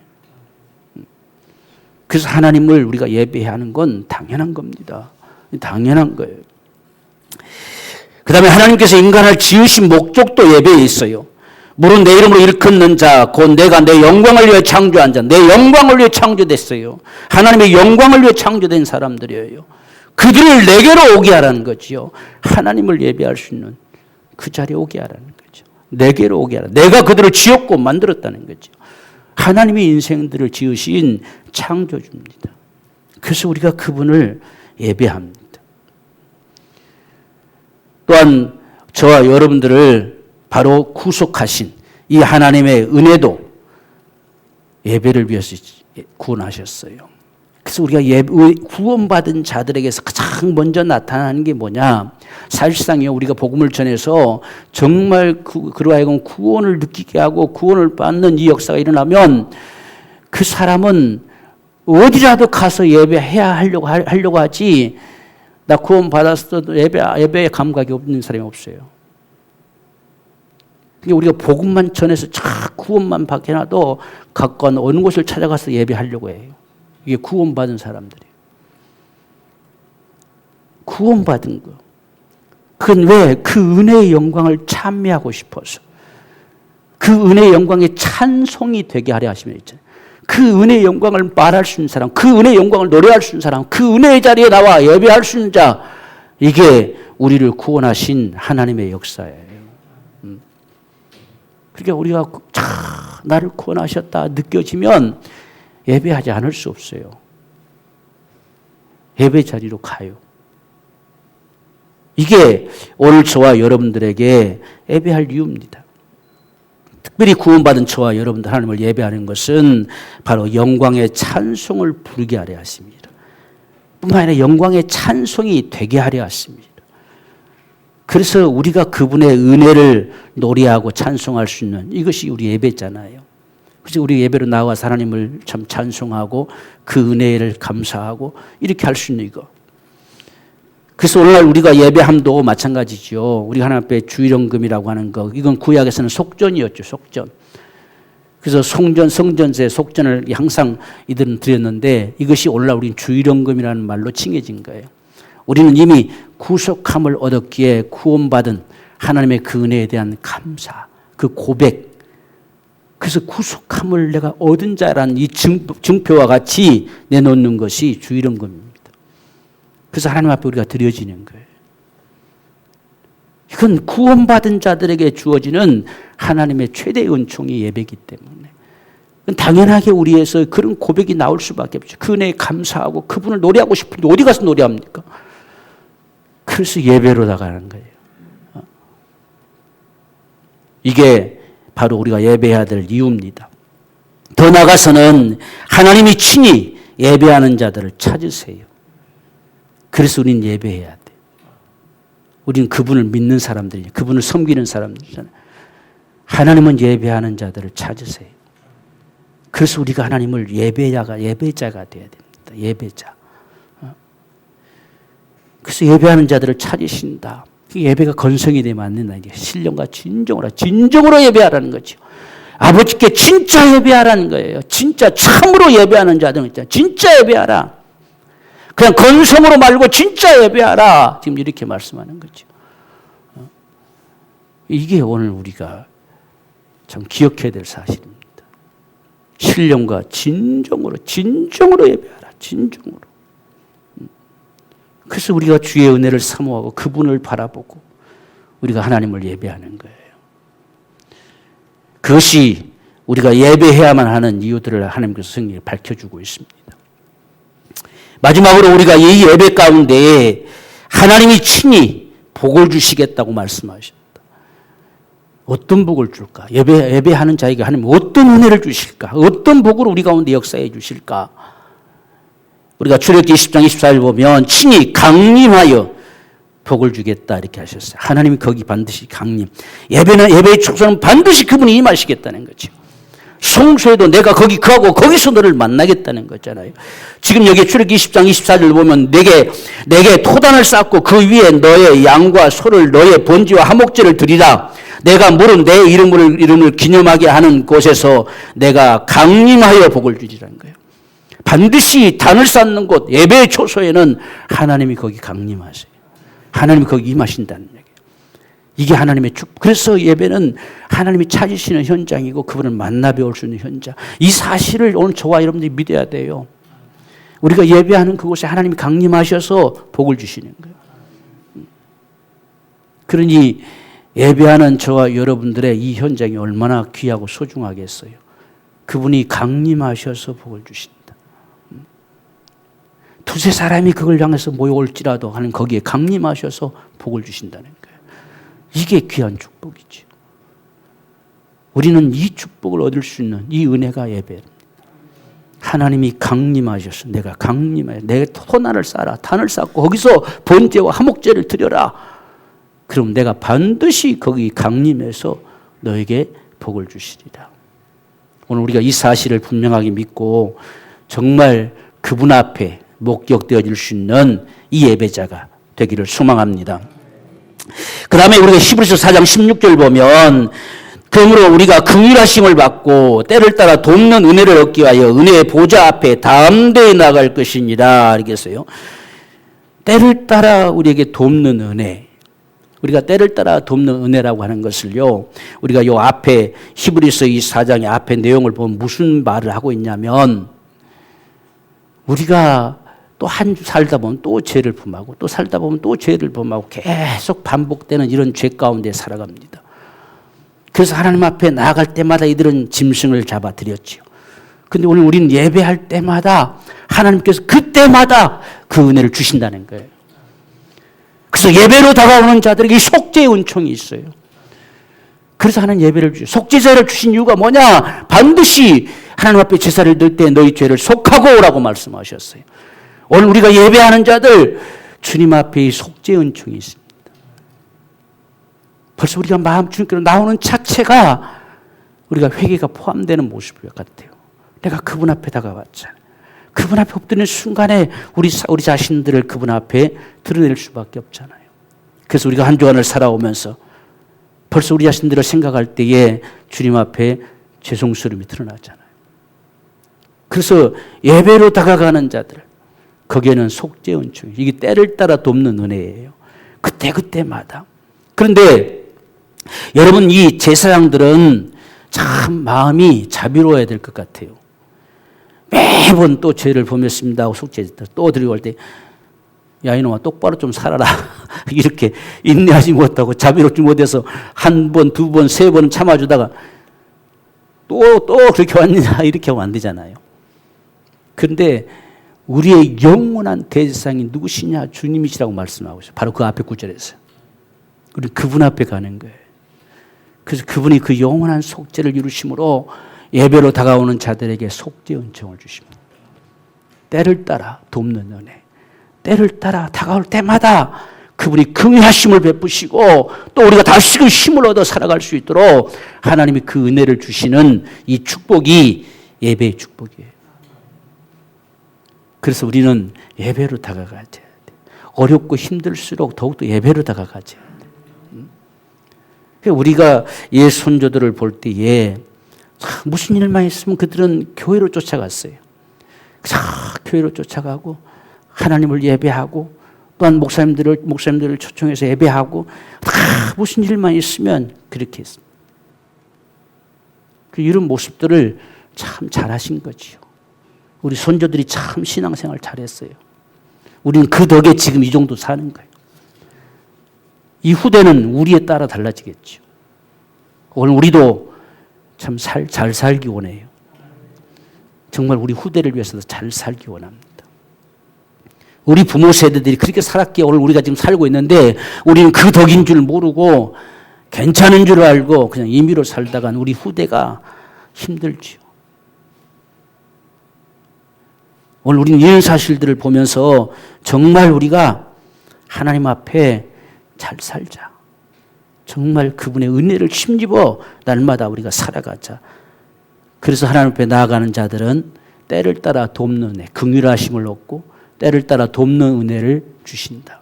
S1: 그래서 하나님을 우리가 예배해야 하는 건 당연한 겁니다. 당연한 거예요. 그 다음에 하나님께서 인간을 지으신 목적도 예배에 있어요. 물은 내 이름으로 일컫는 자, 곧 내가 내 영광을 위해 창조한 자, 내 영광을 위해 창조됐어요. 하나님의 영광을 위해 창조된 사람들이에요. 그들을 내게로 오게 하라는 거지요. 하나님을 예배할 수 있는 그 자리에 오게 하라는 거죠. 내게로 오게 하라. 내가 그들을 지었고 만들었다는 거죠. 하나님의 인생들을 지으신 창조주입니다. 그래서 우리가 그분을 예배합니다. 또한 저와 여러분들을 바로 구속하신 이 하나님의 은혜도 예배를 위해서 구원하셨어요. 그래서 우리가 구원받은 자들에게서 가장 먼저 나타나는 게 뭐냐? 사실상요, 우리가 복음을 전해서 정말 그로 하여금 구원을 느끼게 하고 구원을 받는 이 역사가 일어나면 그 사람은 어디라도 가서 예배해야 하려고 하지, 나 구원 받았어도 예배의 감각이 없는 사람이 없어요. 그러니까 우리가 복음만 전해서 구원만 받게 해놔도 가까운 어느 곳을 찾아가서 예배하려고 해요. 이게 구원받은 사람들이에요. 구원받은 거. 그건 왜? 그 은혜의 영광을 찬미하고 싶어서. 그 은혜의 영광에 찬송이 되게 하려 하시면 있잖아요. 그 은혜의 영광을 말할 수 있는 사람, 그 은혜의 영광을 노래할 수 있는 사람, 그 은혜의 자리에 나와 예배할 수 있는 자, 이게 우리를 구원하신 하나님의 역사예요. 그러니까 우리가 나를 구원하셨다 느껴지면 예배하지 않을 수 없어요. 예배 자리로 가요. 이게 오늘 저와 여러분들에게 예배할 이유입니다. 특별히 구원받은 저와 여러분들 하나님을 예배하는 것은 바로 영광의 찬송을 부르게 하려 하십니다. 뿐만 아니라 영광의 찬송이 되게 하려 하십니다. 그래서 우리가 그분의 은혜를 노래하고 찬송할 수 있는 이것이 우리 예배잖아요. 그래서 우리 예배로 나와서 하나님을 참 찬송하고 그 은혜를 감사하고 이렇게 할 수 있는 이거. 그래서 오늘날 우리가 예배함도 마찬가지죠. 우리 하나님 앞에 주일헌금이라고 하는 거, 이건 구약에서는 속전이었죠. 속전. 그래서 성전세 속전을 항상 이들은 드렸는데 이것이 오늘날 우리는 주일헌금이라는 말로 칭해진 거예요. 우리는 이미 구속함을 얻었기에 구원받은 하나님의 그 은혜에 대한 감사, 그 고백, 그래서 구속함을 내가 얻은 자라는 이 증표와 같이 내놓는 것이 주일헌금입니다. 그래서 하나님 앞에 우리가 드려지는 거예요. 이건 구원받은 자들에게 주어지는 하나님의 최대 은총이 예배이기 때문에 당연하게 우리에서 그런 고백이 나올 수밖에 없죠. 그 은혜에 감사하고 그분을 노래하고 싶은데 어디 가서 노래합니까? 그래서 예배로 나가는 거예요. 이게 바로 우리가 예배해야 될 이유입니다. 더 나아가서는 하나님이 친히 예배하는 자들을 찾으세요. 그래서 우리는 예배해야 돼. 우리는 그분을 믿는 사람들이에요. 그분을 섬기는 사람들이잖아요. 하나님은 예배하는 자들을 찾으세요. 그래서 우리가 하나님을 예배자가 돼야 됩니다. 예배자. 그래서 예배하는 자들을 찾으신다. 예배가 건성이 되면 안 된다. 신령과 진정으로 예배하라는 거죠. 아버지께 진짜 예배하라는 거예요. 진짜 참으로 예배하는 자들은 있잖아요. 진짜 예배하라. 그냥 건성으로 말고 진짜 예배하라. 지금 이렇게 말씀하는 거죠. 이게 오늘 우리가 참 기억해야 될 사실입니다. 신령과 진정으로 예배하라. 진정으로. 그래서 우리가 주의 은혜를 사모하고 그분을 바라보고 우리가 하나님을 예배하는 거예요. 그것이 우리가 예배해야만 하는 이유들을 하나님께서 성경에 밝혀주고 있습니다. 마지막으로 우리가 이 예배 가운데에 하나님이 친히 복을 주시겠다고 말씀하셨다. 어떤 복을 줄까? 예배하는 자에게 하나님 어떤 은혜를 주실까? 어떤 복을 우리 가운데 역사해 주실까? 우리가 출애굽기 20장 24절 보면 친히 강림하여 복을 주겠다 이렇게 하셨어요. 하나님이 거기 반드시 강림. 예배의 축소는 반드시 그분이 임하시겠다는 거죠. 성소에도 내가 거기 거하고 거기서 너를 만나겠다는 거잖아요. 지금 여기 출애굽기 20장 24절 보면 내게 토단을 쌓고 그 위에 너의 양과 소를 너의 번지와 화목제를 드리라. 내가 물은 내 이름을 기념하게 하는 곳에서 내가 강림하여 복을 주리라는 거예요. 반드시 단을 쌓는 곳 예배의 초소에는 하나님이 거기 강림하세요. 하나님이 거기 임하신다는 얘기예요. 이게 하나님의 축복. 그래서 예배는 하나님이 찾으시는 현장이고 그분을 만나 배울 수 있는 현장. 이 사실을 오늘 저와 여러분들이 믿어야 돼요. 우리가 예배하는 그곳에 하나님이 강림하셔서 복을 주시는 거예요. 그러니 예배하는 저와 여러분들의 이 현장이 얼마나 귀하고 소중하겠어요. 그분이 강림하셔서 복을 주신다. 두세 사람이 그걸 향해서 모여올지라도 하는 거기에 강림하셔서 복을 주신다는 거예요. 이게 귀한 축복이죠. 우리는 이 축복을 얻을 수 있는 이 은혜가 예배입니다. 하나님이 강림하셔서 내가 강림하여 내 토난을 쌓아라. 단을 쌓고 거기서 번제와 화목제를 드려라. 그럼 내가 반드시 거기 강림해서 너에게 복을 주시리라. 오늘 우리가 이 사실을 분명하게 믿고 정말 그분 앞에 목격되어질 수 있는 이 예배자가 되기를 소망합니다. 그 다음에 우리가 히브리서 4장 16절 보면 그러므로 우리가 긍휼하심을 받고 때를 따라 돕는 은혜를 얻기 위하여 은혜의 보좌 앞에 담대히 나갈 것이니라 이렇게 했어요. 때를 따라 우리에게 돕는 은혜. 우리가 때를 따라 돕는 은혜라고 하는 것을요. 우리가 요 앞에 히브리서 이 4장의 앞에 내용을 보면 무슨 말을 하고 있냐면 우리가 또 한 주 살다 보면 또 죄를 범하고 또 살다 보면 또 죄를 범하고 계속 반복되는 이런 죄 가운데 살아갑니다. 그래서 하나님 앞에 나아갈 때마다 이들은 짐승을 잡아들였지요. 근데 오늘 우리는 예배할 때마다 하나님께서 그때마다 그 은혜를 주신다는 거예요. 그래서 예배로 다가오는 자들에게 속죄의 은총이 있어요. 그래서 하나님 예배를 주셔요. 속죄제를 주신 이유가 뭐냐? 반드시 하나님 앞에 제사를 드릴 때 너희 죄를 속하고 오라고 말씀하셨어요. 오늘 우리가 예배하는 자들 주님 앞에 이 속죄의 은총이 있습니다. 벌써 우리가 마음 주님께로 나오는 자체가 우리가 회개가 포함되는 모습 같아요. 내가 그분 앞에 다가왔잖아요. 그분 앞에 엎드리는 순간에 우리 자신들을 그분 앞에 드러낼 수밖에 없잖아요. 그래서 우리가 한 주간을 살아오면서 벌써 우리 자신들을 생각할 때에 주님 앞에 죄송스러움이 드러나잖아요. 그래서 예배로 다가가는 자들 거기에는 속죄 은총이 이게 때를 따라 돕는 은혜예요. 그때마다. 그런데 여러분 이 제사장들은 참 마음이 자비로워야 될 것 같아요. 매번 또 죄를 범했습니다 하고 속죄 또 드리고 할 때 야 이놈아 똑바로 좀 살아라 이렇게 인내하지 못하고 자비롭지 못해서 한 번, 두 번, 세 번 참아주다가 또 그렇게 왔느냐 이렇게 하면 안 되잖아요. 그런데 우리의 영원한 대제사장이 누구시냐? 주님이시라고 말씀하고 있어요. 바로 그 앞에 구절에서. 우리 그분 앞에 가는 거예요. 그래서 그분이 그 영원한 속죄를 이루심으로 예배로 다가오는 자들에게 속죄 은총을 주십니다. 때를 따라 돕는 은혜. 때를 따라 다가올 때마다 그분이 긍휼하심을 베푸시고 또 우리가 다시금 힘을 얻어 살아갈 수 있도록 하나님이 그 은혜를 주시는 이 축복이 예배의 축복이에요. 그래서 우리는 예배로 다가가야 돼. 어렵고 힘들수록 더욱더 예배로 다가가야 돼. 우리가 옛 손조들을 볼 때에 무슨 일만 있으면 그들은 교회로 쫓아갔어요. 교회로 쫓아가고 하나님을 예배하고 또한 목사님들을 초청해서 예배하고 무슨 일만 있으면 그렇게 했습니다. 이런 모습들을 참 잘하신 거지요. 우리 손조들이 참 신앙생활 잘했어요. 우리는 그 덕에 지금 이 정도 사는 거예요. 이 후대는 우리에 따라 달라지겠죠. 오늘 우리도 참 잘 살기 원해요. 정말 우리 후대를 위해서도 잘 살기 원합니다. 우리 부모 세대들이 그렇게 살았기에 오늘 우리가 지금 살고 있는데 우리는 그 덕인 줄 모르고 괜찮은 줄 알고 그냥 임의로 살다간 우리 후대가 힘들지요. 오늘 우리는 이런 사실들을 보면서 정말 우리가 하나님 앞에 잘 살자. 정말 그분의 은혜를 힘입어 날마다 우리가 살아가자. 그래서 하나님 앞에 나아가는 자들은 때를 따라 돕는 은혜, 긍휼하심을 얻고 때를 따라 돕는 은혜를 주신다.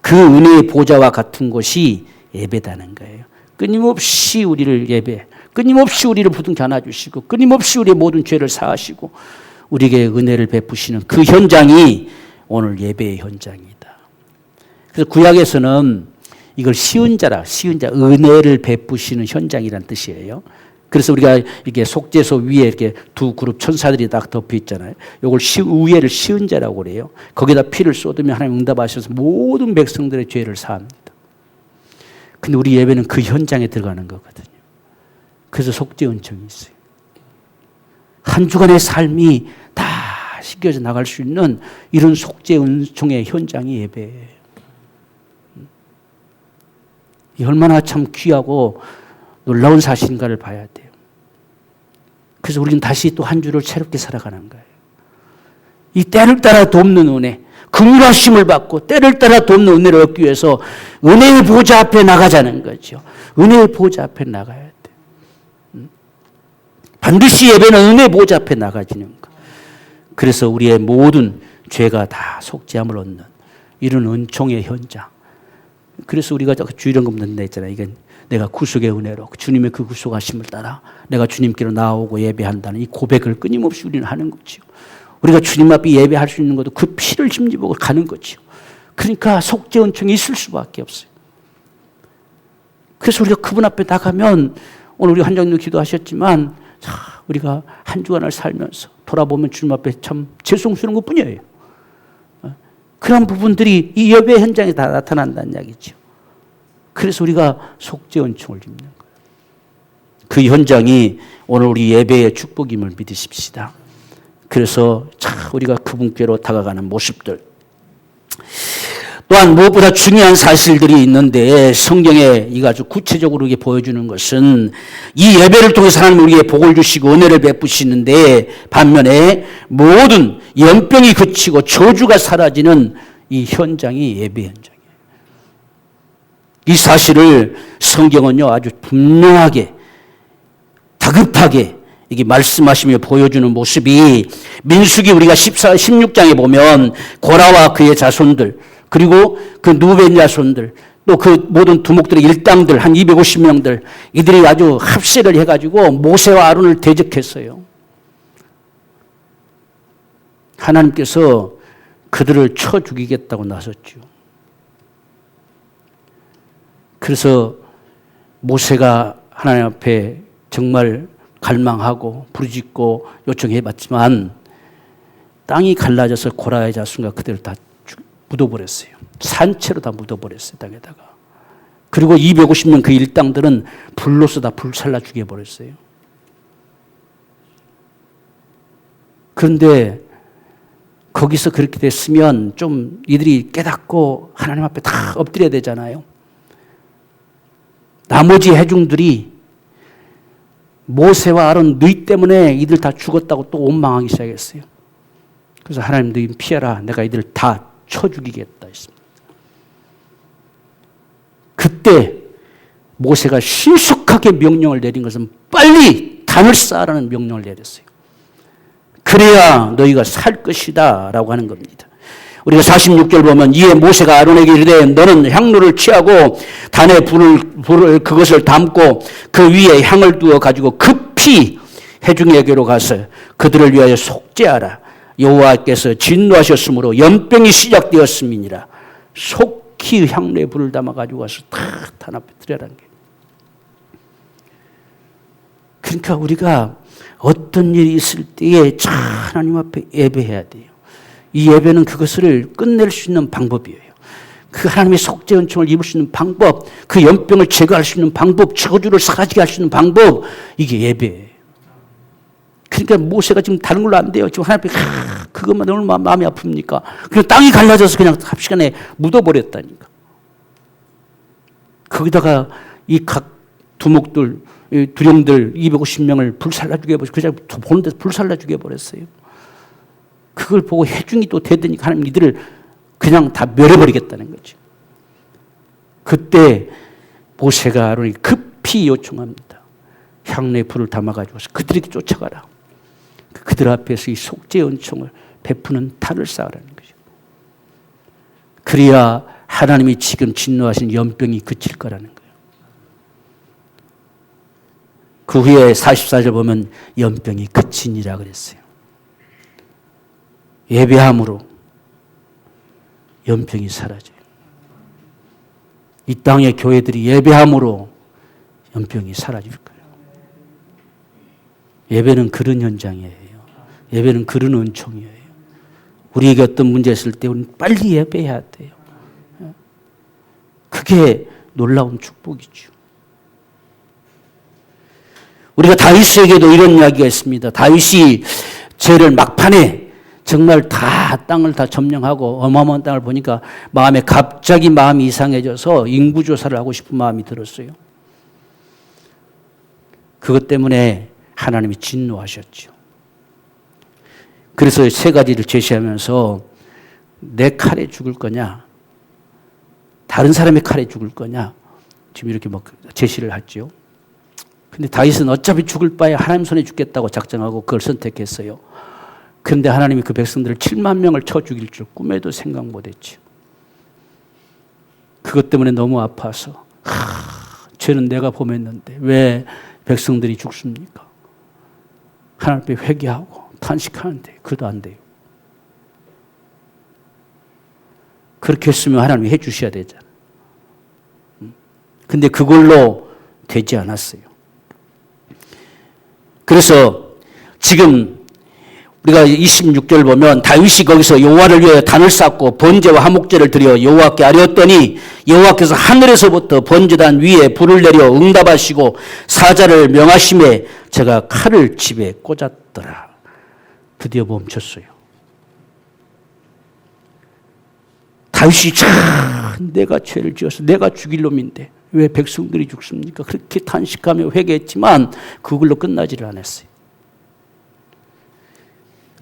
S1: 그 은혜의 보좌와 같은 것이 예배다는 거예요. 끊임없이 우리를 끊임없이 우리를 부둥켜 안아주시고 끊임없이 우리의 모든 죄를 사하시고 우리에게 은혜를 베푸시는 그 현장이 오늘 예배의 현장이다. 그래서 구약에서는 이걸 시은 자, 은혜를 베푸시는 현장이라는 뜻이에요. 그래서 우리가 이렇게 속죄소 위에 이렇게 두 그룹 천사들이 딱 덮여 있잖아요. 이걸 위에를 시은 자라고 그래요. 거기다 피를 쏟으면 하나님 응답하셔서 모든 백성들의 죄를 사합니다. 근데 우리 예배는 그 현장에 들어가는 거거든요. 그래서 속죄 은총이 있어요. 한 주간의 삶이 다 씻겨져 나갈 수 있는 이런 속죄 은총의 현장이 예배예요. 얼마나 참 귀하고 놀라운 사실인가를 봐야 돼요. 그래서 우리는 다시 또 한 주를 새롭게 살아가는 거예요. 이 때를 따라 돕는 은혜, 긍휼하심을 받고 때를 따라 돕는 은혜를 얻기 위해서 은혜의 보좌 앞에 나가자는 거죠. 은혜의 보좌 앞에 나가야 돼. 반드시 예배는 은혜의 보좌 앞에 나가지는 거. 그래서 우리의 모든 죄가 다 속죄함을 얻는 이런 은총의 현장. 그래서 우리가 주일연금 넣는다 했잖아요. 이건 내가 구속의 은혜로 주님의 그 구속하심을 따라 내가 주님께로 나오고 예배한다는 이 고백을 끊임없이 우리는 하는 거죠. 우리가 주님 앞에 예배할 수 있는 것도 그 피를 힘입어 가는 거죠. 그러니까 속죄 은총이 있을 수밖에 없어요. 그래서 우리가 그분 앞에 나가면 오늘 우리 한장님 기도하셨지만 우리가 한 주간을 살면서 돌아보면 주님 앞에 참 죄송스러운 것뿐이에요. 그런 부분들이 이 예배 현장에 다 나타난다는 이야기죠. 그래서 우리가 속죄 은총을 입는 거예요. 그 현장이 오늘 우리 예배의 축복임을 믿으십시다. 그래서 우리가 그분께로 다가가는 모습들. 또한 무엇보다 중요한 사실들이 있는데 성경에 이거 아주 구체적으로 이게 보여주는 것은 이 예배를 통해서 하나님 우리에게 복을 주시고 은혜를 베푸시는데 반면에 모든 연병이 그치고 저주가 사라지는 이 현장이 예배 현장이에요. 이 사실을 성경은요 아주 분명하게 다급하게 이게 말씀하시며 보여주는 모습이 민수기 우리가 16장에 보면 고라와 그의 자손들 그리고 그 누벤 자손들 또 그 모든 두목들의 일당들 한 250명들 이들이 아주 합세를 해가지고 모세와 아론을 대적했어요. 하나님께서 그들을 쳐 죽이겠다고 나섰죠. 그래서 모세가 하나님 앞에 정말 갈망하고 부르짖고 요청해봤지만 땅이 갈라져서 고라의 자손과 그들을 다 묻어버렸어요. 산채로 다 묻어버렸어요, 땅에다가. 그리고 250명 그 일당들은 불로서 다 불살라 죽여버렸어요. 그런데 거기서 그렇게 됐으면 좀 이들이 깨닫고 하나님 앞에 다 엎드려야 되잖아요. 나머지 회중들이 모세와 아론 너희 때문에 이들 다 죽었다고 또 원망하기 시작했어요. 그래서 하나님 너희 피해라. 내가 이들 다 쳐 죽이겠다 했습니다. 그때 모세가 신속하게 명령을 내린 것은 빨리 단을 쌓으라는 명령을 내렸어요. 그래야 너희가 살 것이다 라고 하는 겁니다. 우리가 46절 보면 이에 모세가 아론에게 이르되 너는 향로를 취하고 단에 불을 그것을 담고 그 위에 향을 두어 가지고 급히 회중에게로 가서 그들을 위하여 속죄하라. 여호와께서 진노하셨으므로 연병이 시작되었음이니라. 속히 향로에 불을 담아 가지고 가서 탁 단 앞에 드려라는 게. 그러니까 우리가 어떤 일이 있을 때에 참 하나님 앞에 예배해야 돼요. 이 예배는 그것을 끝낼 수 있는 방법이에요. 그 하나님의 속죄 은총을 입을 수 있는 방법, 그 연병을 제거할 수 있는 방법, 저주를 사라지게 할 수 있는 방법, 이게 예배예요. 그러니까 모세가 지금 다른 걸로 안 돼요. 지금 하나님 앞에 그것만 얼마나 마음이 아픕니까? 그냥 땅이 갈라져서 그냥 합시간에 묻어버렸다니까. 거기다가 이 각 두목들, 두령들 250명을 불살라 죽여버렸어요. 그냥 보는 데서 불살라 죽여버렸어요. 그걸 보고 해중이 또 되더니 하나님 이들을 그냥 다 멸해버리겠다는 거죠. 그때 모세가 아론이 급히 요청합니다. 향로에 불을 담아가지고서 그들에게 쫓아가라. 그들 앞에서 이 속죄 은총을 베푸는 탈을 쌓으라는 거죠. 그래야 하나님이 지금 진노하신 연병이 그칠 거라는 거예요. 그 후에 44절 보면 연병이 그치니라 그랬어요. 예배함으로 연병이 사라져요. 이 땅의 교회들이 예배함으로 연병이 사라질 거예요. 예배는 그런 현장이에요. 예배는 그런 은총이에요. 우리에게 어떤 문제 있을 때 우리는 빨리 예배해야 돼요. 그게 놀라운 축복이죠. 우리가 다윗에게도 이런 이야기가 있습니다. 다윗이 죄를 막판에 정말 다 땅을 다 점령하고 어마어마한 땅을 보니까 갑자기 마음이 이상해져서 인구조사를 하고 싶은 마음이 들었어요. 그것 때문에 하나님이 진노하셨죠. 그래서 세 가지를 제시하면서 내 칼에 죽을 거냐, 다른 사람의 칼에 죽을 거냐, 지금 이렇게 막 제시를 했죠. 근데 다윗은 어차피 죽을 바에 하나님 손에 죽겠다고 작정하고 그걸 선택했어요. 그런데 하나님이 그 백성들을 7만 명을 쳐 죽일 줄 꿈에도 생각 못했죠. 그것 때문에 너무 아파서 죄는 내가 범했는데 왜 백성들이 죽습니까? 하나님 앞에 회개하고 탄식하는데 그것도 안 돼요. 그렇게 했으면 하나님이 해 주셔야 되잖아요. 근데 그걸로 되지 않았어요. 그래서 지금 우리가 26절 보면 다윗이 거기서 여호와를 위하여 단을 쌓고 번제와 화목제를 드려 여호와께 아뢰었더니 여호와께서 하늘에서부터 번제단 위에 불을 내려 응답하시고 사자를 명하심에 제가 칼을 집에 꽂았더라. 드디어 멈췄어요. 다윗이 내가 죄를 지어서 내가 죽일 놈인데 왜 백성들이 죽습니까? 그렇게 탄식하며 회개했지만 그걸로 끝나지를 않았어요.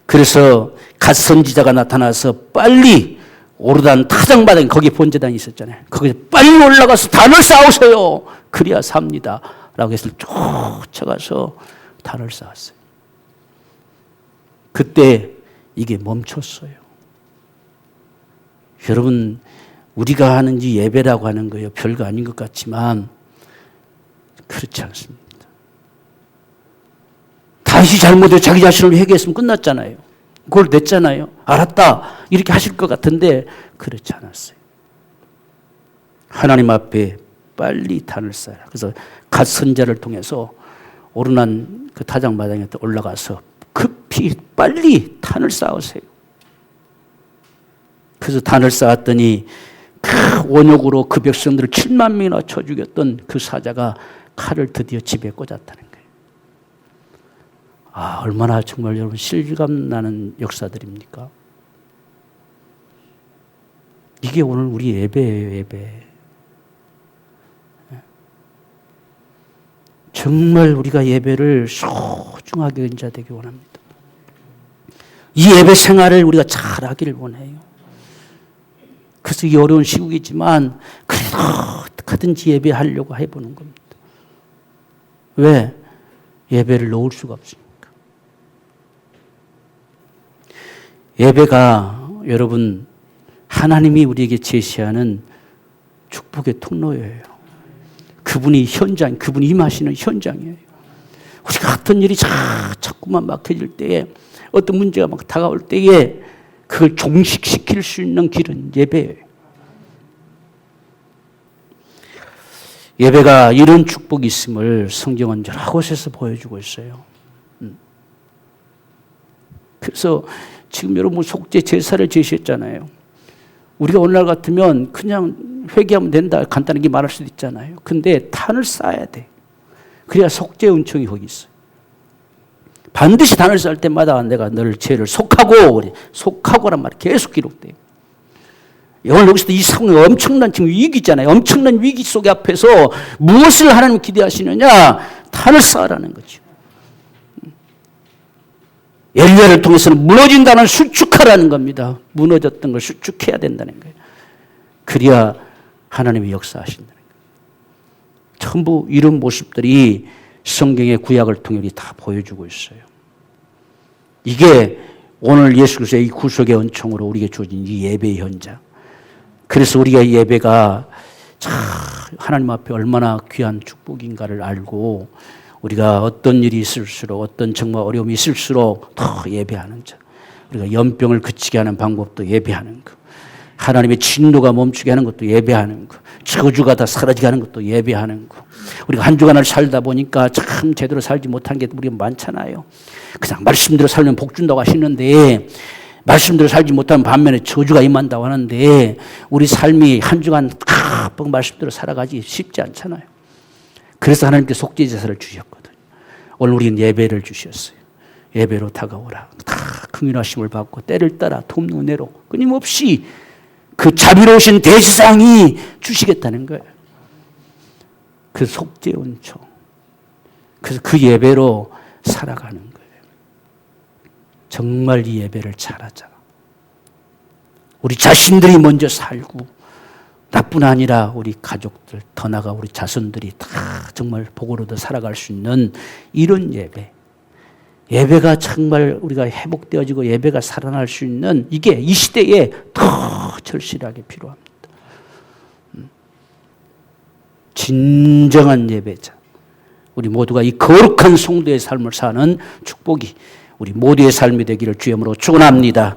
S1: 그래서 갓 선지자가 나타나서 빨리 오르단 타작마당에 거기 번제단이 있었잖아요. 거기서 빨리 올라가서 단을 쌓으세요. 그래야 삽니다. 라고 해서 쫓아가서 단을 쌓았어요. 그때 이게 멈췄어요. 여러분, 우리가 하는 이 예배라고 하는 거예요. 별거 아닌 것 같지만 그렇지 않습니다. 다윗이 잘못해서 자기 자신을 회개했으면 끝났잖아요. 그걸 냈잖아요. 알았다. 이렇게 하실 것 같은데 그렇지 않았어요. 하나님 앞에 빨리 단을 쌓아라. 그래서 갓 선자를 통해서 오르난 그 타작마당에 올라가서 급히 빨리 단을 쌓으세요. 그래서 단을 쌓았더니 그 원욕으로 그 백성들을 7만 명이나 쳐 죽였던 그 사자가 칼을 드디어 집에 꽂았다는 거예요. 아, 얼마나 정말 여러분 실감 나는 역사들입니까? 이게 오늘 우리 예배예요, 예배. 정말 우리가 예배를 소중하게 은자되기 원합니다. 이 예배 생활을 우리가 잘하기를 원해요. 그래서 이 어려운 시국이지만 그래도 어떻게든지 예배하려고 해보는 겁니다. 왜? 예배를 놓을 수가 없으니까. 예배가 여러분 하나님이 우리에게 제시하는 축복의 통로예요. 그분이 그분이 임하시는 현장이에요. 우리가 어떤 일이 자꾸만 막혀질 때에 어떤 문제가 막 다가올 때에 그걸 종식시킬 수 있는 길은 예배예요. 예배가 이런 축복이 있음을 성경은 여러 곳에서 보여주고 있어요. 그래서 지금 여러분 속죄 제사를 제시했잖아요. 우리가 오늘날 같으면 그냥 회개하면 된다 간단하게 말할 수도 있잖아요. 근데 단을 쌓아야 돼. 그래야 속죄 은총이 거기 있어요. 반드시 단을 쌓을 때마다 내가 너를 죄를 속하고란 말이 계속 기록돼요. 오늘 여기서도 이 상황이 엄청난 지금 위기잖아요. 엄청난 위기 속에 앞에서 무엇을 하나님 기대하시느냐? 단을 쌓으라는 거죠. 엘리야를 통해서는 무너진 단을 수축하라는 겁니다. 무너졌던 걸 수축해야 된다는 거예요. 그래야 하나님이 역사하신다는 거예요. 전부 이런 모습들이 성경의 구약을 통해 우리 다 보여주고 있어요. 이게 오늘 예수 그리스도의 이 구속의 은총으로 우리에게 주어진 이 예배의 현장. 그래서 우리가 이 예배가 참 하나님 앞에 얼마나 귀한 축복인가를 알고 우리가 어떤 일이 있을수록 어떤 정말 어려움이 있을수록 더 예배하는 자. 우리가 연병을 그치게 하는 방법도 예배하는 거. 하나님의 진노가 멈추게 하는 것도 예배하는 거. 저주가 다 사라지게 하는 것도 예배하는 거. 우리가 한 주간을 살다 보니까 참 제대로 살지 못한 게 우리가 많잖아요. 그냥 말씀대로 살면 복 준다고 하시는데 말씀대로 살지 못하면 반면에 저주가 임한다고 하는데 우리 삶이 한 주간 다 말씀대로 살아가기 쉽지 않잖아요. 그래서 하나님께 속죄 제사를 주셨거든요. 오늘 우리는 예배를 주셨어요. 예배로 다가오라. 다 긍휼하심을 받고 때를 따라 돕는 은혜로 끊임없이 그 자비로우신 대지상이 주시겠다는 거예요. 그 속죄 은총. 그래서 그 예배로 살아가는 거예요. 정말 이 예배를 잘하자. 우리 자신들이 먼저 살고 나뿐 아니라 우리 가족들 더 나아가 우리 자손들이 다 정말 복을 얻어 살아갈 수 있는 이런 예배. 예배가 정말 우리가 회복되어지고 예배가 살아날 수 있는 이게 이 시대에 더 절실하게 필요합니다. 진정한 예배자. 우리 모두가 이 거룩한 성도의 삶을 사는 축복이 우리 모두의 삶이 되기를 주의 이름으로 축원합니다.